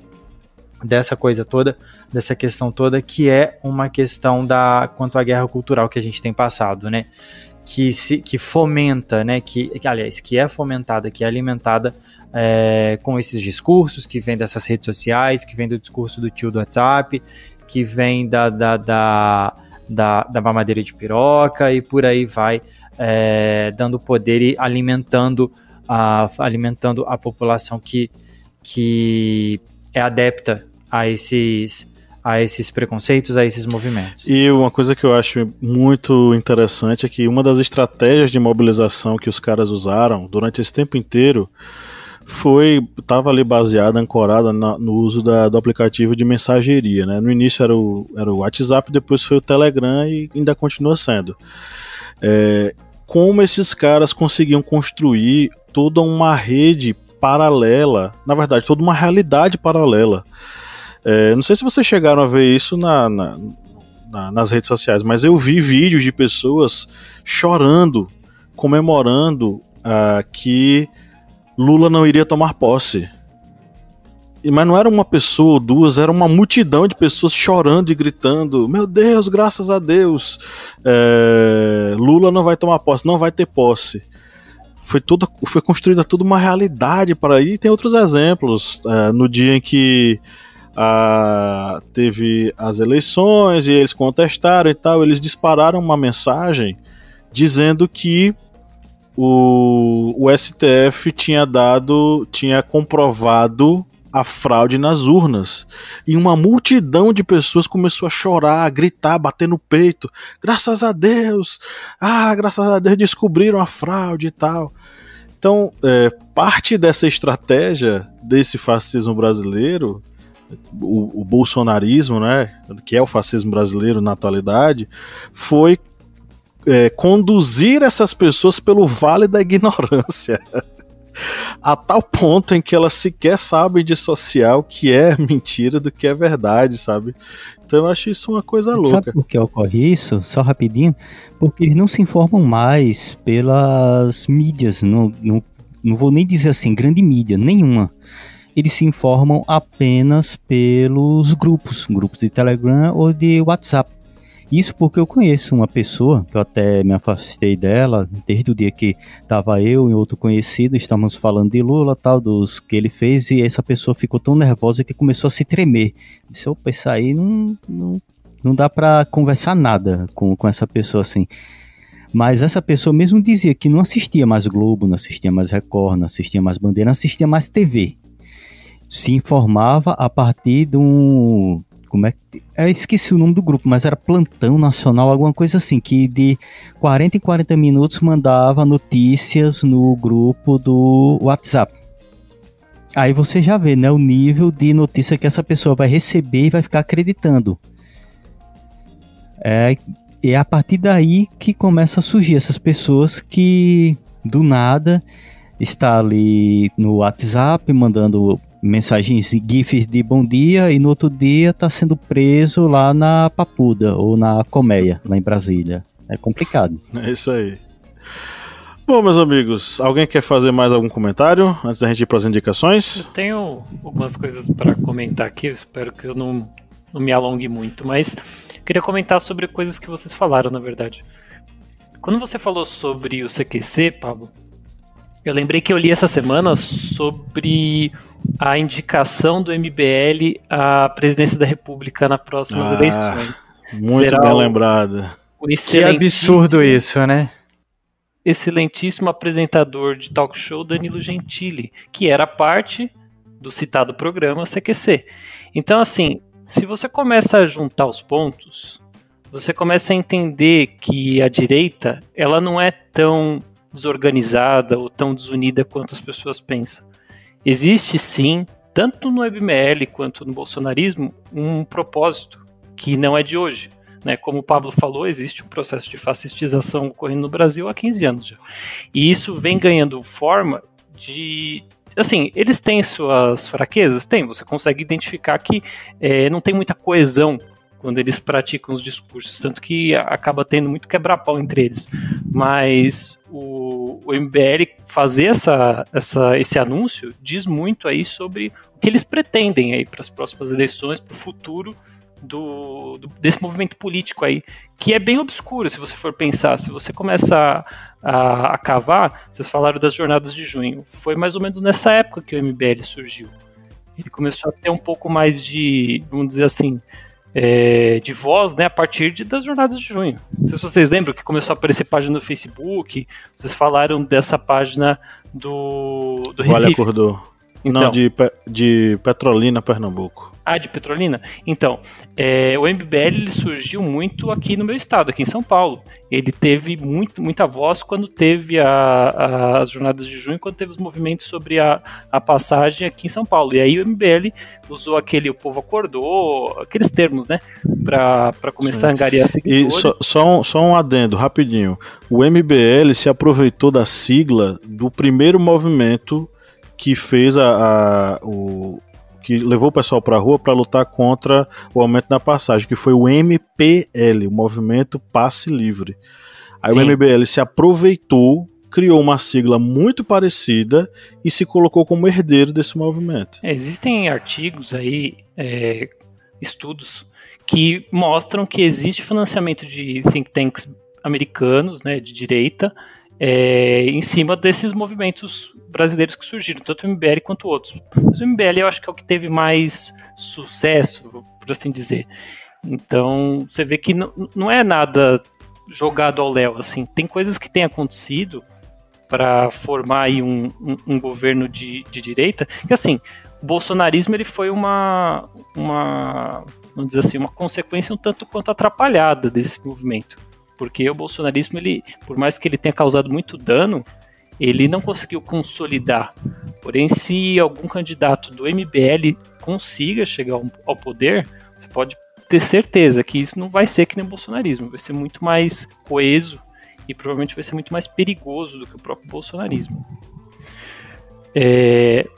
dessa coisa toda, dessa questão toda, que é uma questão quanto à guerra cultural que a gente tem passado, né, que fomenta, né, que é fomentada, que é alimentada com esses discursos que vem dessas redes sociais, que vem do discurso do tio do WhatsApp, que vem da mamadeira de piroca e por aí vai, dando poder e alimentando a população que é adepta a esses preconceitos, a esses movimentos. E uma coisa que eu acho muito interessante é que uma das estratégias de mobilização que os caras usaram durante esse tempo inteiro estava ali baseada, ancorada no uso do aplicativo de mensageria, né? No início era o WhatsApp, depois foi o Telegram e ainda continua sendo. Como esses caras conseguiam construir toda uma rede paralela, na verdade, toda uma realidade paralela. Não sei se vocês chegaram a ver isso nas redes sociais, mas eu vi vídeos de pessoas chorando, comemorando que Lula não iria tomar posse. Mas não era uma pessoa ou duas, era uma multidão de pessoas chorando e gritando: meu Deus, graças a Deus, Lula não vai tomar posse, não vai ter posse. Foi construída toda uma realidade para aí. Tem outros exemplos. No dia em que teve as eleições e eles contestaram e tal, eles dispararam uma mensagem dizendo que o STF tinha comprovado a fraude nas urnas, e uma multidão de pessoas começou a chorar, a gritar, bater no peito: graças a Deus, descobriram a fraude e tal. Então, parte dessa estratégia desse fascismo brasileiro, o bolsonarismo, né, que é o fascismo brasileiro na atualidade, foi conduzir essas pessoas pelo vale da ignorância, a tal ponto em que elas sequer sabem dissociar o que é mentira do que é verdade, sabe? Então eu acho isso uma coisa louca. Sabe por que ocorre isso? Só rapidinho. Porque eles não se informam mais pelas mídias, não vou nem dizer assim, grande mídia, nenhuma. Eles se informam apenas pelos grupos de Telegram ou de WhatsApp. Isso porque eu conheço uma pessoa, que eu até me afastei dela, desde o dia que estava eu e outro conhecido, estávamos falando de Lula, tal, dos que ele fez, e essa pessoa ficou tão nervosa que começou a se tremer. Disse: opa, isso aí não dá para conversar nada com essa pessoa assim. Mas essa pessoa mesmo dizia que não assistia mais Globo, não assistia mais Record, não assistia mais Bandeira, não assistia mais TV. Se informava a partir de um... Eu esqueci o nome do grupo, mas era Plantão Nacional, alguma coisa assim, que de 40 em 40 minutos mandava notícias no grupo do WhatsApp. Aí você já vê, né, o nível de notícia que essa pessoa vai receber e vai ficar acreditando. É a partir daí que começa a surgir essas pessoas que, do nada, está ali no WhatsApp mandando mensagens, gifs de bom dia, e no outro dia está sendo preso lá na Papuda ou na Colmeia, lá em Brasília. É complicado. É isso aí. Bom, meus amigos, alguém quer fazer mais algum comentário antes da gente ir para as indicações? Eu tenho algumas coisas para comentar aqui, eu espero que eu não me alongue muito, mas queria comentar sobre coisas que vocês falaram, na verdade. Quando você falou sobre o CQC, Pablo, eu lembrei que eu li essa semana sobre a indicação do MBL à presidência da República nas próximas eleições. Muito bem lembrado. Que absurdo isso, né? excelentíssimo apresentador de talk show Danilo Gentili, que era parte do citado programa CQC. Então, assim, se você começa a juntar os pontos, você começa a entender que a direita, ela não é tão desorganizada ou tão desunida quanto as pessoas pensam. Existe, sim, tanto no MBL quanto no bolsonarismo, um propósito que não é de hoje. Né? Como o Pablo falou, existe um processo de fascistização ocorrendo no Brasil há 15 anos já. E isso vem ganhando forma de... Assim, eles têm suas fraquezas? Tem, você consegue identificar que não tem muita coesão quando eles praticam os discursos, tanto que acaba tendo muito quebra-pau entre eles. Mas o MBL fazer esse anúncio diz muito aí sobre o que eles pretendem aí para as próximas eleições, para o futuro desse movimento político aí, que é bem obscuro se você for pensar. Se você começa a cavar, vocês falaram das jornadas de junho, foi mais ou menos nessa época que o MBL surgiu. Ele começou a ter um pouco mais de, vamos dizer assim, de voz, né, a partir das jornadas de junho. Não sei se vocês lembram que começou a aparecer página no Facebook, vocês falaram dessa página do Recife. Vale acordou. Então, não, de Petrolina, Pernambuco. Ah, de Petrolina? Então, o MBL ele surgiu muito aqui no meu estado, aqui em São Paulo. Ele teve muita voz quando teve as jornadas de junho, quando teve os movimentos sobre a passagem aqui em São Paulo. E aí o MBL usou o povo acordou, aqueles termos, né, para começar a angariar seguidores. E só um adendo, rapidinho. O MBL se aproveitou da sigla do primeiro movimento que fez que levou o pessoal para a rua para lutar contra o aumento da passagem, que foi o MPL, o Movimento Passe Livre. Aí Sim. O MBL se aproveitou, criou uma sigla muito parecida e se colocou como herdeiro desse movimento. Existem artigos aí, estudos, que mostram que existe financiamento de think tanks americanos, né, de direita, em cima desses movimentos brasileiros que surgiram, tanto o MBL quanto outros. Mas o MBL eu acho que é o que teve mais sucesso, por assim dizer. Então, você vê que não é nada jogado ao léu, assim. Tem coisas que têm acontecido para formar aí um governo de direita, que assim, o bolsonarismo ele foi uma vamos dizer assim, uma consequência um tanto quanto atrapalhada desse movimento. Porque o bolsonarismo, por mais que ele tenha causado muito dano, ele não conseguiu consolidar. Porém, se algum candidato do MBL consiga chegar ao poder, você pode ter certeza que isso não vai ser que nem o bolsonarismo, vai ser muito mais coeso e provavelmente vai ser muito mais perigoso do que o próprio bolsonarismo.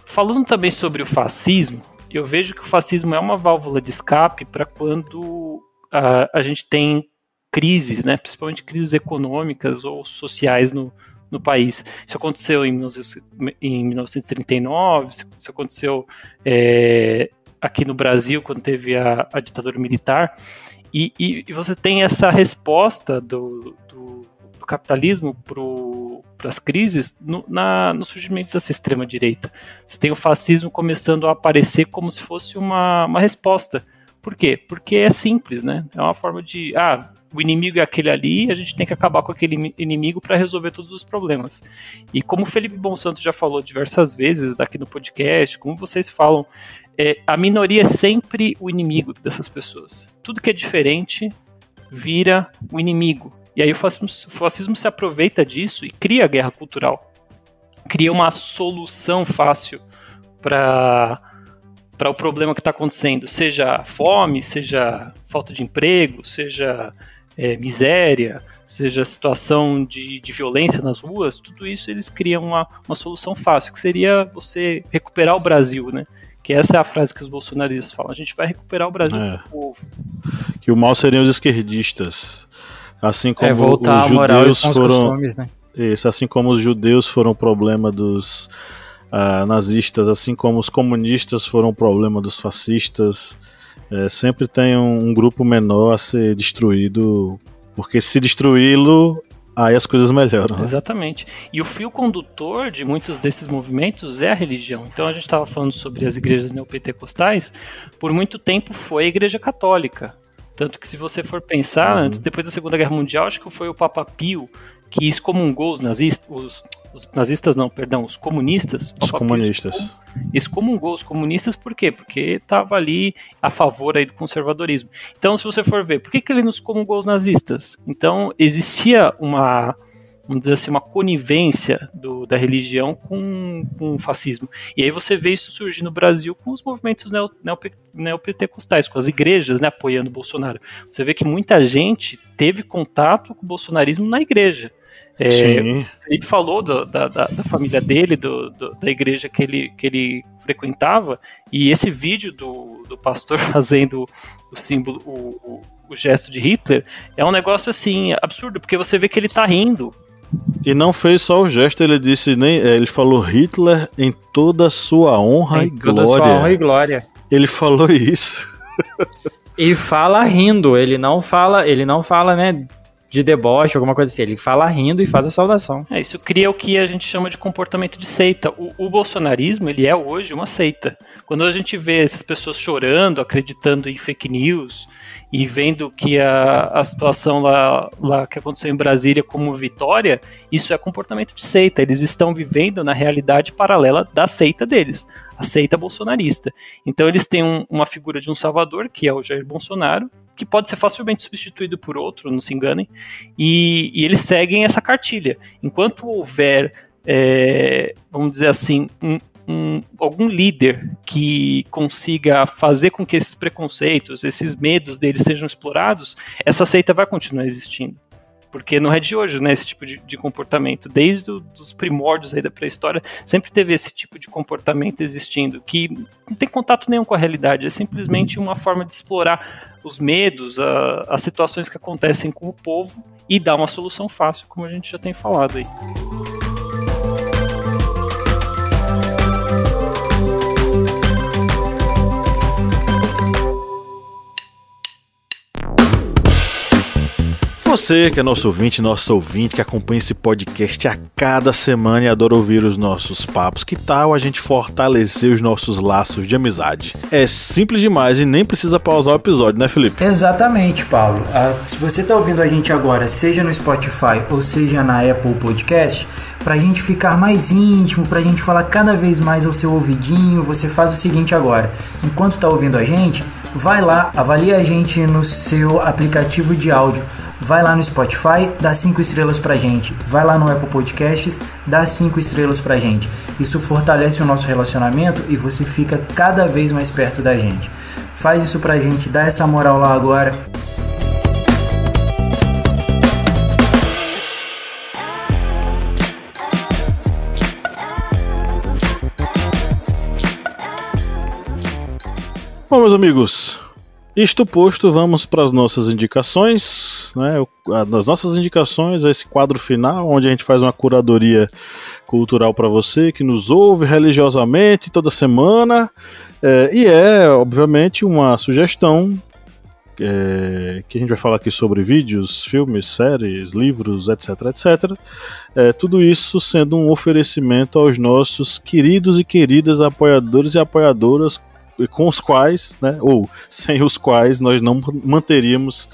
Falando também sobre o fascismo, eu vejo que o fascismo é uma válvula de escape para quando a gente tem crises, né, principalmente crises econômicas ou sociais no país. Isso aconteceu em 1939, isso aconteceu aqui no Brasil, quando teve a ditadura militar, e você tem essa resposta do capitalismo para as crises no surgimento dessa extrema-direita. Você tem o fascismo começando a aparecer como se fosse uma resposta. Por quê? Porque é simples, né? É uma forma de... o inimigo é aquele ali, a gente tem que acabar com aquele inimigo para resolver todos os problemas. E como o Felipe Bonsanto já falou diversas vezes daqui no podcast, como vocês falam, a minoria é sempre o inimigo dessas pessoas. Tudo que é diferente vira o inimigo. E aí o fascismo se aproveita disso e cria a guerra cultural. Cria uma solução fácil para o problema que está acontecendo. Seja fome, seja falta de emprego, seja miséria, seja situação de violência nas ruas, tudo isso eles criam uma solução fácil, que seria você recuperar o Brasil, né? Que essa é a frase que os bolsonaristas falam, a gente vai recuperar o Brasil do povo. Que o mal seriam os esquerdistas, assim como os judeus foram... Costumes, né? Isso, assim como os judeus foram o problema dos nazistas, assim como os comunistas foram o problema dos fascistas. Sempre tem um grupo menor a ser destruído, porque se destruí-lo, aí as coisas melhoram. Né? Exatamente. E o fio condutor de muitos desses movimentos é a religião. Então a gente estava falando sobre as igrejas neopentecostais, por muito tempo foi a Igreja Católica. Tanto que se você for pensar, depois da Segunda Guerra Mundial, acho que foi o Papa Pio que excomungou os nazistas, os nazistas não, perdão, os comunistas. Os comunistas. Excomungou os comunistas por quê? Porque estava ali a favor aí do conservadorismo. Então, se você for ver, por que ele não excomungou os nazistas? Então, existia uma, vamos dizer assim, uma conivência da religião com o fascismo. E aí você vê isso surgir no Brasil com os movimentos neopentecostais, com as igrejas, né, apoiando o Bolsonaro. Você vê que muita gente teve contato com o bolsonarismo na igreja. Ele falou da família dele, da igreja que ele frequentava, e esse vídeo do pastor fazendo o símbolo, o gesto de Hitler, é um negócio assim, absurdo, porque você vê que ele tá rindo. E não fez só o gesto, ele disse, ele falou Hitler em toda a sua honra e glória. Toda sua honra e glória. Ele falou isso. E fala rindo, ele não fala, né, de deboche, alguma coisa assim. Ele fala rindo e faz a saudação. Isso cria o que a gente chama de comportamento de seita. O bolsonarismo, ele é hoje uma seita. Quando a gente vê essas pessoas chorando, acreditando em fake news e vendo que a situação lá que aconteceu em Brasília como vitória, isso é comportamento de seita. Eles estão vivendo na realidade paralela da seita deles, a seita bolsonarista. Então eles têm uma figura de um salvador, que é o Jair Bolsonaro, que pode ser facilmente substituído por outro, não se enganem, e eles seguem essa cartilha. Enquanto houver, vamos dizer assim, algum líder que consiga fazer com que esses preconceitos, esses medos deles sejam explorados, essa seita vai continuar existindo. Porque não é de hoje, né, esse tipo de comportamento. Desde os primórdios aí da pré-história, sempre teve esse tipo de comportamento existindo, que não tem contato nenhum com a realidade, é simplesmente uma forma de explorar os medos, as situações que acontecem com o povo e dar uma solução fácil, como a gente já tem falado aí. Você que é nosso ouvinte, que acompanha esse podcast a cada semana e adora ouvir os nossos papos, que tal a gente fortalecer os nossos laços de amizade? É simples demais e nem precisa pausar o episódio, né, Felipe? Exatamente, Paulo. Se você está ouvindo a gente agora, seja no Spotify ou seja na Apple Podcast, pra gente ficar mais íntimo, pra gente falar cada vez mais ao seu ouvidinho, você faz o seguinte agora. Enquanto tá ouvindo a gente, vai lá, avalia a gente no seu aplicativo de áudio. Vai lá no Spotify, dá 5 estrelas pra gente. Vai lá no Apple Podcasts, dá 5 estrelas pra gente. Isso fortalece o nosso relacionamento e você fica cada vez mais perto da gente. Faz isso pra gente, dá essa moral lá agora. Bom, meus amigos, isto posto, vamos para as nossas indicações, né? Nas nossas indicações, esse quadro final, onde a gente faz uma curadoria cultural para você que nos ouve religiosamente toda semana, e obviamente, uma sugestão que a gente vai falar aqui sobre vídeos, filmes, séries, livros, etc, etc. Tudo isso sendo um oferecimento aos nossos queridos e queridas apoiadores e apoiadoras, com os quais, né, ou sem os quais nós não manteríamos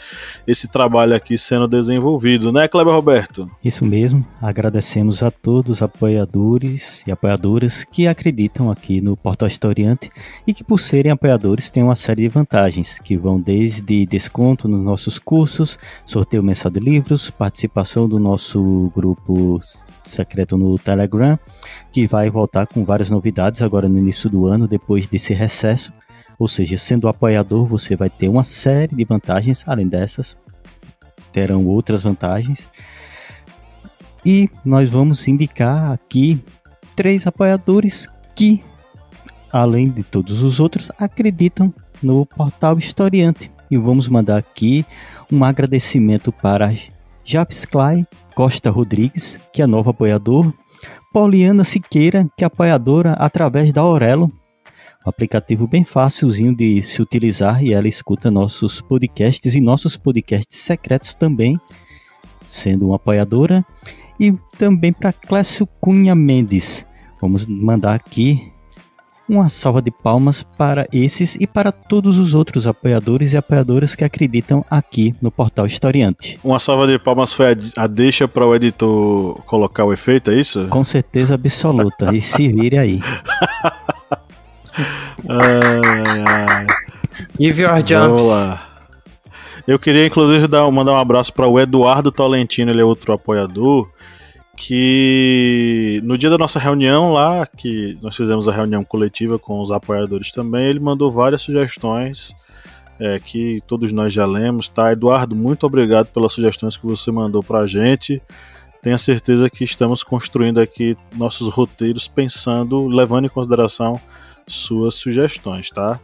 esse trabalho aqui sendo desenvolvido, né, Kleber Roberto? Isso mesmo, agradecemos a todos os apoiadores e apoiadoras que acreditam aqui no Portal Historiante e que, por serem apoiadores, têm uma série de vantagens que vão desde desconto nos nossos cursos, sorteio mensal de livros, participação do nosso grupo secreto no Telegram, que vai voltar com várias novidades agora no início do ano, depois desse recesso. Ou seja, sendo apoiador, você vai ter uma série de vantagens, além dessas, terão outras vantagens. E nós vamos indicar aqui 3 apoiadores que, além de todos os outros, acreditam no Portal Historiante. E vamos mandar aqui um agradecimento para Japes Clay Costa Rodrigues, que é novo apoiador, Poliana Siqueira, que é apoiadora através da Aurelo, um aplicativo bem fácilzinho de se utilizar, e ela escuta nossos podcasts e nossos podcasts secretos também, sendo uma apoiadora. E também para Clécio Cunha Mendes, vamos mandar aqui uma salva de palmas para esses e para todos os outros apoiadores e apoiadoras que acreditam aqui no Portal Historiante. Uma salva de palmas foi a deixa para o editor colocar o efeito, é isso? Com certeza absoluta, e se vire aí. Ai. Give your jumps. Vamos lá. Eu queria inclusive mandar um abraço para o Eduardo Tolentino, ele é outro apoiador, que no dia da nossa reunião lá, que nós fizemos a reunião coletiva com os apoiadores também, ele mandou várias sugestões que todos nós já lemos, tá? Eduardo, muito obrigado pelas sugestões que você mandou pra gente. Tenha certeza que estamos construindo aqui nossos roteiros pensando, levando em consideração suas sugestões, tá?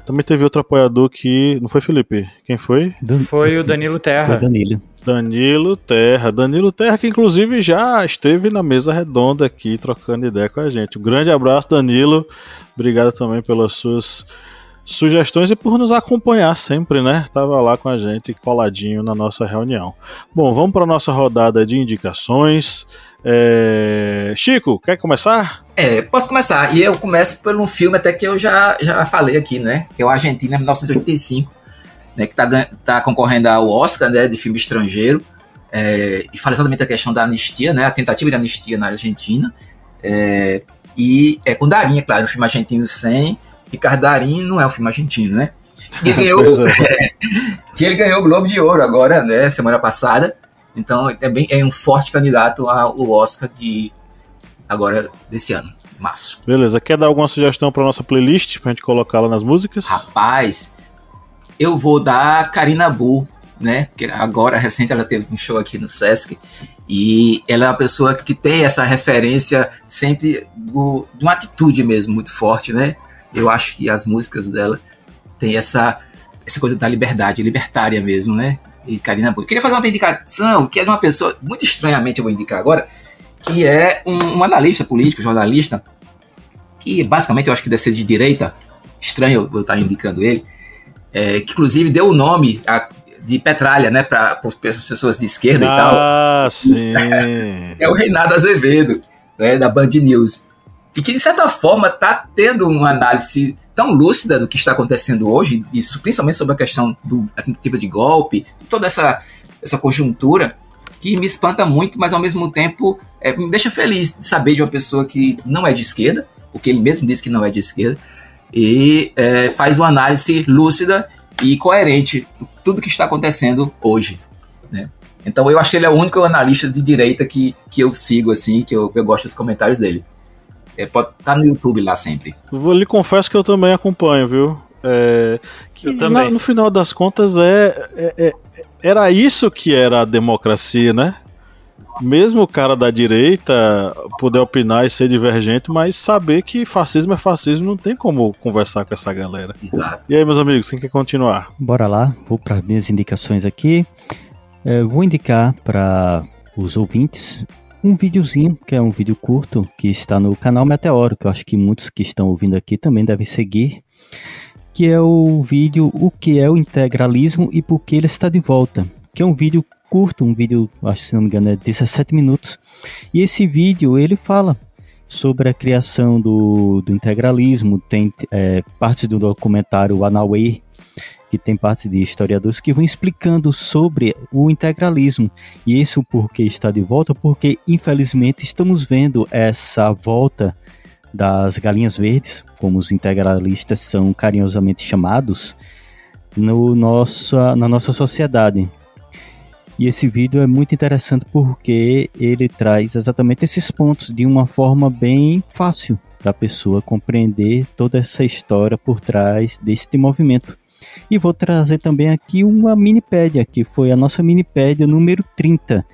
Também teve outro apoiador que... Não foi, Felipe? Quem foi? Foi o Danilo Terra. Foi Danilo. Danilo Terra, que inclusive já esteve na mesa redonda aqui, trocando ideia com a gente. Um grande abraço, Danilo. Obrigado também pelas suas sugestões e por nos acompanhar sempre, né? Tava lá com a gente, coladinho na nossa reunião. Bom, vamos para a nossa rodada de indicações. Chico, quer começar? Posso começar. E eu começo por um filme até que eu já falei aqui, né? Que é o Argentina, 1985, né? Que tá concorrendo ao Oscar, né? De filme estrangeiro. E fala exatamente a questão da anistia, né? A tentativa de anistia na Argentina. E com Darín, claro, um filme argentino sem... Ricardo Darín não é um filme argentino, né? E ele ganhou o Globo de Ouro agora, né? Semana passada. Então é um forte candidato ao Oscar desse ano, março. Beleza, quer dar alguma sugestão para nossa playlist, pra gente colocar lá nas músicas? Rapaz, eu vou dar Karina Bu, né? Porque agora, recente, ela teve um show aqui no Sesc, e ela é uma pessoa que tem essa referência sempre de uma atitude mesmo muito forte, né? Eu acho que as músicas dela tem essa coisa da liberdade, libertária mesmo, né? E Karina Bu. Eu queria fazer uma indicação que é de uma pessoa, muito estranhamente eu vou indicar agora, que é um analista político, jornalista, que basicamente eu acho que deve ser de direita, estranho eu estar indicando ele, que inclusive deu o nome de Petralha, né, para as pessoas de esquerda e tal. Ah, sim. É o Reinaldo Azevedo, né, da Band News. E que, de certa forma, está tendo uma análise tão lúcida do que está acontecendo hoje, isso, principalmente sobre a questão da tentativa de golpe, toda essa conjuntura, que me espanta muito, mas ao mesmo tempo me deixa feliz de saber de uma pessoa que não é de esquerda, porque ele mesmo disse que não é de esquerda, e faz uma análise lúcida e coerente de tudo que está acontecendo hoje, né? Então eu acho que ele é o único analista de direita que eu sigo, assim, que eu gosto dos comentários dele. Pode estar no YouTube lá sempre. Lhe confesso que eu também acompanho, viu? Eu também. No final das contas, era isso que era a democracia, né? Mesmo o cara da direita poder opinar e ser divergente, mas saber que fascismo é fascismo, não tem como conversar com essa galera. Exato. E aí, meus amigos, quem quer continuar? Bora lá, vou para minhas indicações aqui. Vou indicar para os ouvintes um videozinho, que é um vídeo curto, que está no canal Meteoro, que eu acho que muitos que estão ouvindo aqui também devem seguir, que é o vídeo O que é o integralismo e por que ele está de volta, que é um vídeo curto, um vídeo, acho que se não me engano é 17 minutos, e esse vídeo ele fala sobre a criação do integralismo, tem partes do documentário Anauê, que tem partes de historiadores que vão explicando sobre o integralismo. E isso porque está de volta, porque infelizmente estamos vendo essa volta das galinhas verdes, como os integralistas são carinhosamente chamados, na nossa sociedade. E esse vídeo é muito interessante porque ele traz exatamente esses pontos de uma forma bem fácil da pessoa compreender toda essa história por trás deste movimento. E vou trazer também aqui uma minipédia, que foi a nossa minipédia número 30.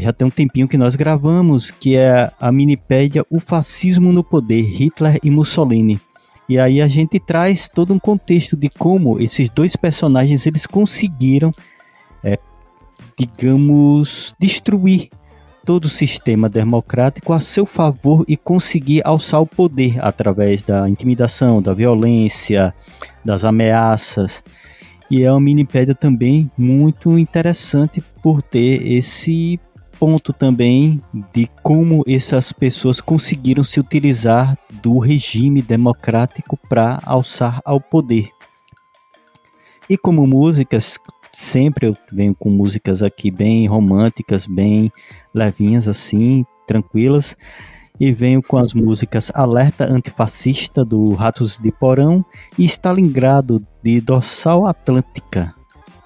Já tem um tempinho que nós gravamos, que é a minipédia O Fascismo no Poder, Hitler e Mussolini. E aí a gente traz todo um contexto de como esses dois personagens eles conseguiram, digamos, destruir todo o sistema democrático a seu favor e conseguir alçar o poder através da intimidação, da violência, das ameaças. E é uma minipédia também muito interessante por ter esse ponto também de como essas pessoas conseguiram se utilizar do regime democrático para alçar ao poder. E como músicas, sempre eu venho com músicas aqui bem românticas, bem levinhas assim, tranquilas, e venho com as músicas Alerta Antifascista, do Ratos de Porão, e Stalingrado, de Dorsal Atlântica.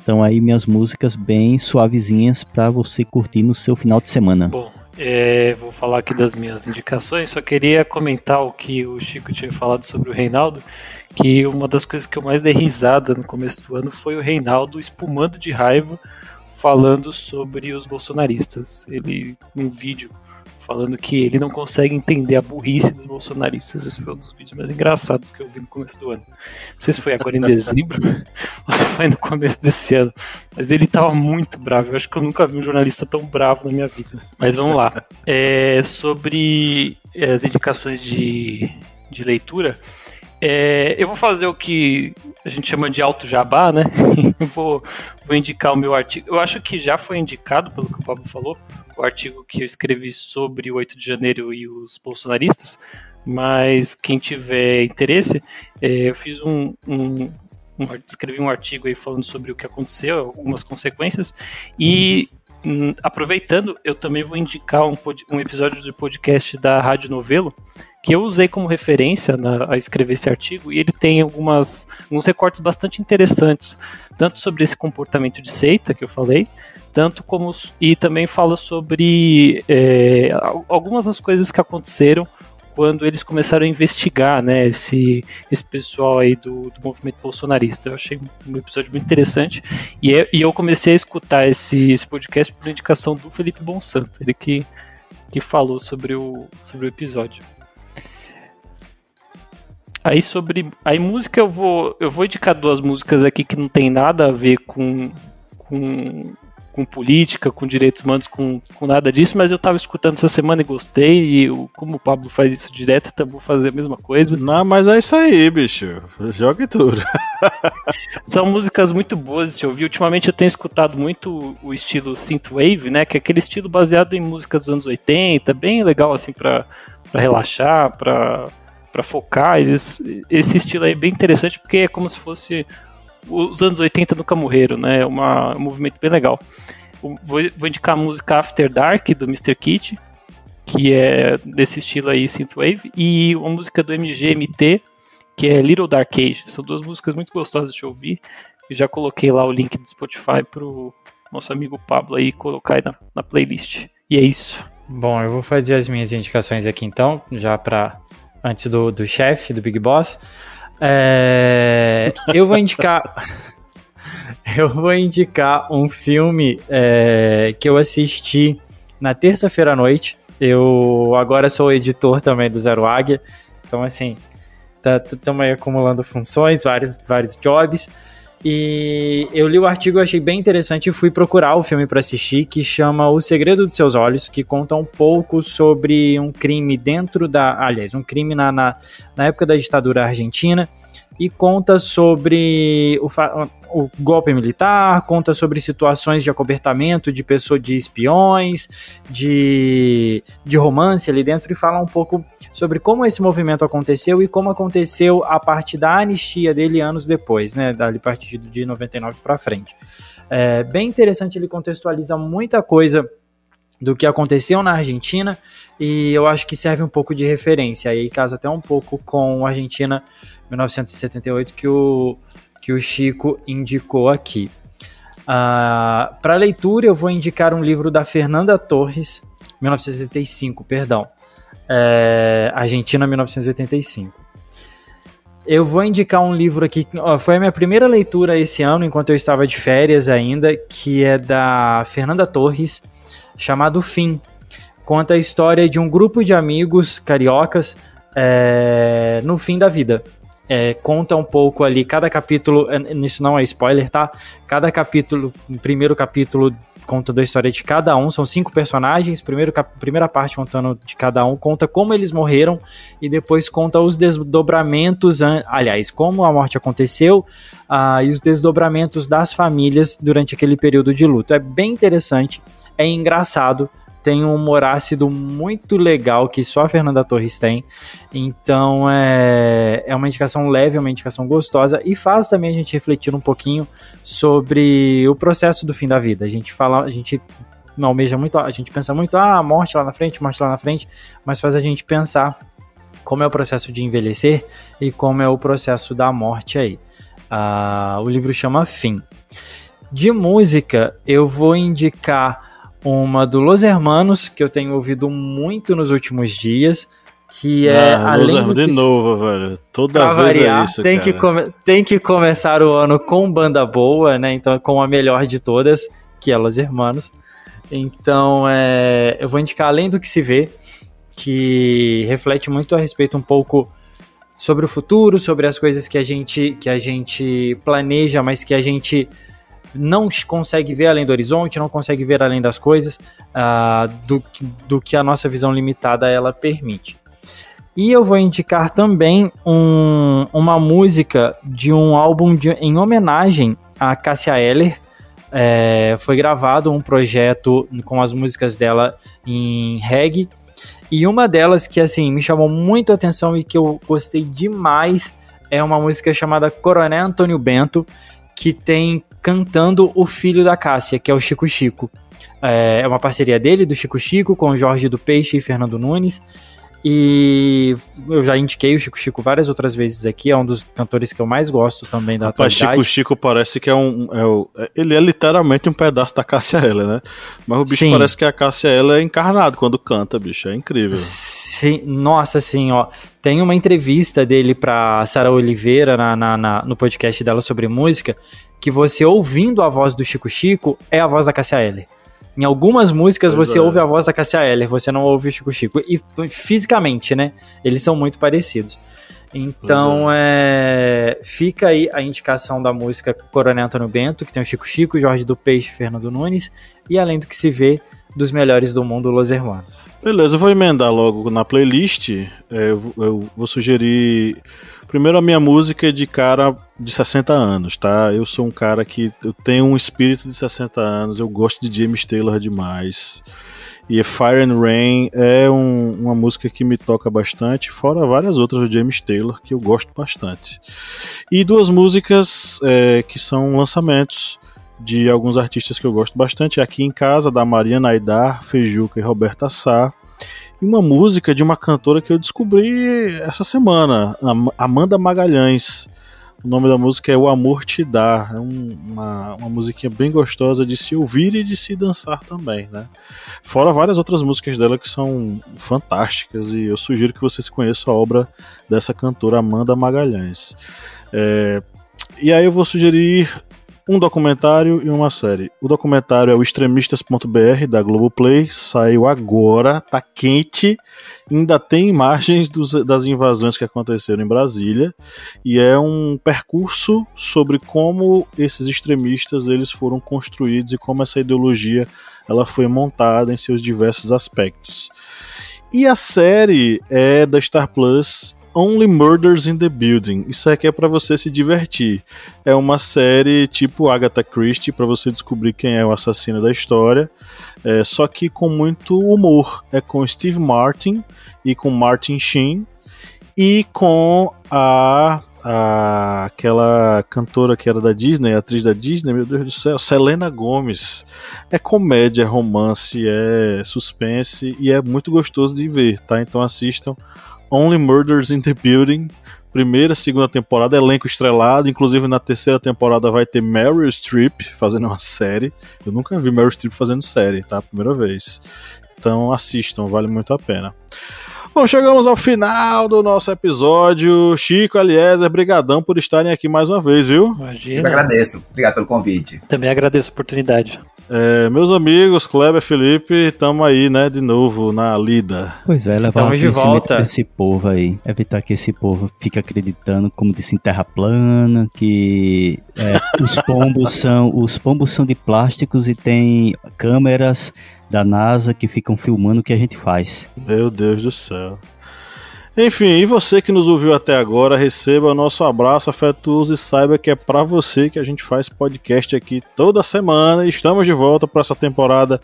Então aí minhas músicas bem suavezinhas para você curtir no seu final de semana. Bom, vou falar aqui das minhas indicações, só queria comentar o que o Chico tinha falado sobre o Reinaldo, que uma das coisas que eu mais dei risada no começo do ano foi o Reinaldo espumando de raiva, falando sobre os bolsonaristas. Ele, num vídeo, falando que ele não consegue entender a burrice dos bolsonaristas. Esse foi um dos vídeos mais engraçados que eu vi no começo do ano. Não sei se foi agora em dezembro ou se foi no começo desse ano, mas ele tava muito bravo. Eu acho que eu nunca vi um jornalista tão bravo na minha vida. Mas vamos lá. Sobre as indicações de leitura, eu vou fazer o que a gente chama de auto jabá, né? Eu vou indicar o meu artigo. Eu acho que já foi indicado, pelo que o Pablo falou, o artigo que eu escrevi sobre o 8 de janeiro e os bolsonaristas, mas quem tiver interesse, eu fiz escrevi um artigo aí falando sobre o que aconteceu, algumas consequências, e aproveitando, eu também vou indicar um episódio do podcast da Rádio Novelo, que eu usei como referência a escrever esse artigo, e ele tem alguns recortes bastante interessantes, tanto sobre esse comportamento de seita que eu falei, e também fala sobre algumas das coisas que aconteceram quando eles começaram a investigar, né, esse pessoal aí do movimento bolsonarista. Eu achei um episódio muito interessante, e eu comecei a escutar esse podcast por indicação do Felipe Bonsanto, ele que falou sobre o episódio. Aí música, eu vou indicar duas músicas aqui que não tem nada a ver com política, com direitos humanos, com nada disso, mas eu tava escutando essa semana e gostei, e como o Pablo faz isso direto, então vou fazer a mesma coisa. Não, mas é isso aí, bicho. Jogue tudo. São músicas muito boas de se ouvir. Ultimamente eu tenho escutado muito o estilo synthwave, né, que é aquele estilo baseado em músicas dos anos 80, bem legal assim pra relaxar, pra focar. Esse estilo aí é bem interessante, porque é como se fosse os anos 80 nunca morreram, né? É um movimento bem legal. Vou indicar a música After Dark, do Mr. Kit, que é desse estilo aí, synthwave, e uma música do MGMT, que é Little Dark Age. São duas músicas muito gostosas de ouvir. Eu já coloquei lá o link do Spotify pro nosso amigo Pablo aí colocar aí na playlist. E é isso. Bom, eu vou fazer as minhas indicações aqui então, já antes do chefe, do Big Boss. Eu vou indicar um filme que eu assisti na terça-feira à noite. Eu agora sou editor também do Zero Águia, então assim, estamos aí acumulando funções, vários jobs, e eu li o artigo, achei bem interessante e fui procurar o filme para assistir, que chama O Segredo dos Seus Olhos, que conta um pouco sobre um crime um crime na época da ditadura argentina, e conta sobre o golpe militar, conta sobre situações de acobertamento de pessoas, de espiões, de romance ali dentro, e fala um pouco sobre como esse movimento aconteceu e como aconteceu a partir da anistia dele anos depois, né, a partir de 99 para frente. Bem interessante, ele contextualiza muita coisa do que aconteceu na Argentina, e eu acho que serve um pouco de referência, aí casa até um pouco com a Argentina 1978 que o Chico indicou aqui. Para leitura, eu vou indicar um livro da Fernanda Torres, 1975, perdão, Argentina 1985. Eu vou indicar um livro aqui, foi a minha primeira leitura esse ano, enquanto eu estava de férias ainda, que é da Fernanda Torres, chamado Fim. Conta a história de um grupo de amigos cariocas no fim da vida. Conta um pouco ali, cada capítulo, isso não é spoiler, tá? Cada capítulo, o primeiro capítulo conta da história de cada um, são 5 personagens, primeira parte contando de cada um, conta como eles morreram, e depois conta os desdobramentos, como a morte aconteceu, e os desdobramentos das famílias durante aquele período de luto. É bem interessante, é engraçado, tem um humor ácido muito legal que só a Fernanda Torres tem. Então é uma indicação leve, é uma indicação gostosa e faz também a gente refletir um pouquinho sobre o processo do fim da vida. A gente almeja muito, a gente pensa muito, morte lá na frente, mas faz a gente pensar como é o processo de envelhecer e como é o processo da morte aí. O livro chama Fim. De música, eu vou indicar uma do Los Hermanos, que eu tenho ouvido muito nos últimos dias, que é... Los Hermanos de novo, velho. Toda vez variar, é isso, tem que começar o ano com banda boa, né? Então, com a melhor de todas, que é Los Hermanos. Então, eu vou indicar Além do que se vê, que reflete muito a respeito um pouco sobre o futuro, sobre as coisas que a gente planeja, mas que a gente não consegue ver além do horizonte, não consegue ver além das coisas, do que a nossa visão limitada ela permite. E eu vou indicar também uma música de um álbum em homenagem a Cássia Eller. Foi gravado um projeto com as músicas dela em reggae, e uma delas que assim me chamou muito a atenção e que eu gostei demais é uma música chamada Coronel Antônio Bento, que tem cantando o filho da Cássia, que é o Chico Chico. É uma parceria dele, do Chico Chico, com o Jorge do Peixe e Fernando Nunes. E eu já indiquei o Chico Chico várias outras vezes aqui, é um dos cantores que eu mais gosto também da atualidade. Chico Chico parece que ele é literalmente um pedaço da Cássia Eller, né? Mas o bicho Sim. Parece que a Cássia Eller é encarnado quando canta, bicho, é incrível. Sim, nossa, assim, ó, tem uma entrevista dele pra Sara Oliveira no podcast dela sobre música, que você ouvindo a voz do Chico Chico é a voz da Cássia Eller. Em algumas músicas você ouve a voz da Cássia Eller, você não ouve o Chico Chico. E fisicamente, né? Eles são muito parecidos. Então, fica aí a indicação da música Coronel Antônio Bento, que tem o Chico Chico, Jorge do Peixe e Fernando Nunes. E além do que se vê, dos melhores do mundo, Los Hermanos. Beleza, eu vou emendar logo na playlist. Eu vou sugerir... Primeiro, a minha música é de cara de 60 anos, tá? Eu sou um cara que eu tenho um espírito de 60 anos, eu gosto de James Taylor demais. E Fire and Rain é uma música que me toca bastante, fora várias outras do James Taylor que eu gosto bastante. E duas músicas que são lançamentos de alguns artistas que eu gosto bastante. Aqui em Casa, da Mariana Aidar, Feijuca e Roberta Sá. E uma música de uma cantora que eu descobri essa semana, Amanda Magalhães. O nome da música é O Amor Te Dá. É uma musiquinha bem gostosa de se ouvir e de se dançar também, né? Fora várias outras músicas dela que são fantásticas, e eu sugiro que vocês conheçam a obra dessa cantora, Amanda Magalhães. E aí eu vou sugerir um documentário e uma série. O documentário é o Extremistas.br, da Globoplay, saiu agora, tá quente, ainda tem imagens das invasões que aconteceram em Brasília, e é um percurso sobre como esses extremistas eles foram construídos e como essa ideologia ela foi montada em seus diversos aspectos. E a série é da Star Plus, Only Murders in the Building. Isso aqui é pra você se divertir. É uma série tipo Agatha Christie, pra você descobrir quem é o assassino da história, só que com muito humor. É com Steve Martin e com Martin Sheen e com aquela cantora que era da Disney, atriz da Disney, meu Deus do céu, Selena Gomez. É comédia, é romance, é suspense e é muito gostoso de ver, tá? Então assistam Only Murders in the Building, primeira, segunda temporada, elenco estrelado, inclusive na terceira temporada vai ter Meryl Streep fazendo uma série. Eu nunca vi Meryl Streep fazendo série, tá? Primeira vez. Então assistam, vale muito a pena. Bom, chegamos ao final do nosso episódio. Chico, Eliezer, brigadão por estarem aqui mais uma vez, viu? Imagina. Eu agradeço, obrigado pelo convite. Também agradeço a oportunidade. Meus amigos, Kleber, Felipe, estamos aí, né, de novo na lida. Pois é, levar o conhecimento desse povo aí, evitar que esse povo fique acreditando, como disse, em terra plana, que os pombos são de plásticos e tem câmeras da NASA que ficam filmando o que a gente faz. Meu Deus do céu. Enfim, e você que nos ouviu até agora, receba nosso abraço afetuoso e saiba que é pra você que a gente faz podcast aqui toda semana. Estamos de volta para essa temporada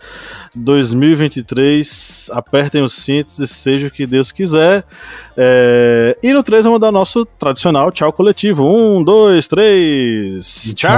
2023. Apertem os cintos e seja o que Deus quiser. E no 3 vamos dar nosso tradicional tchau coletivo. 1, 2, 3. Tchau!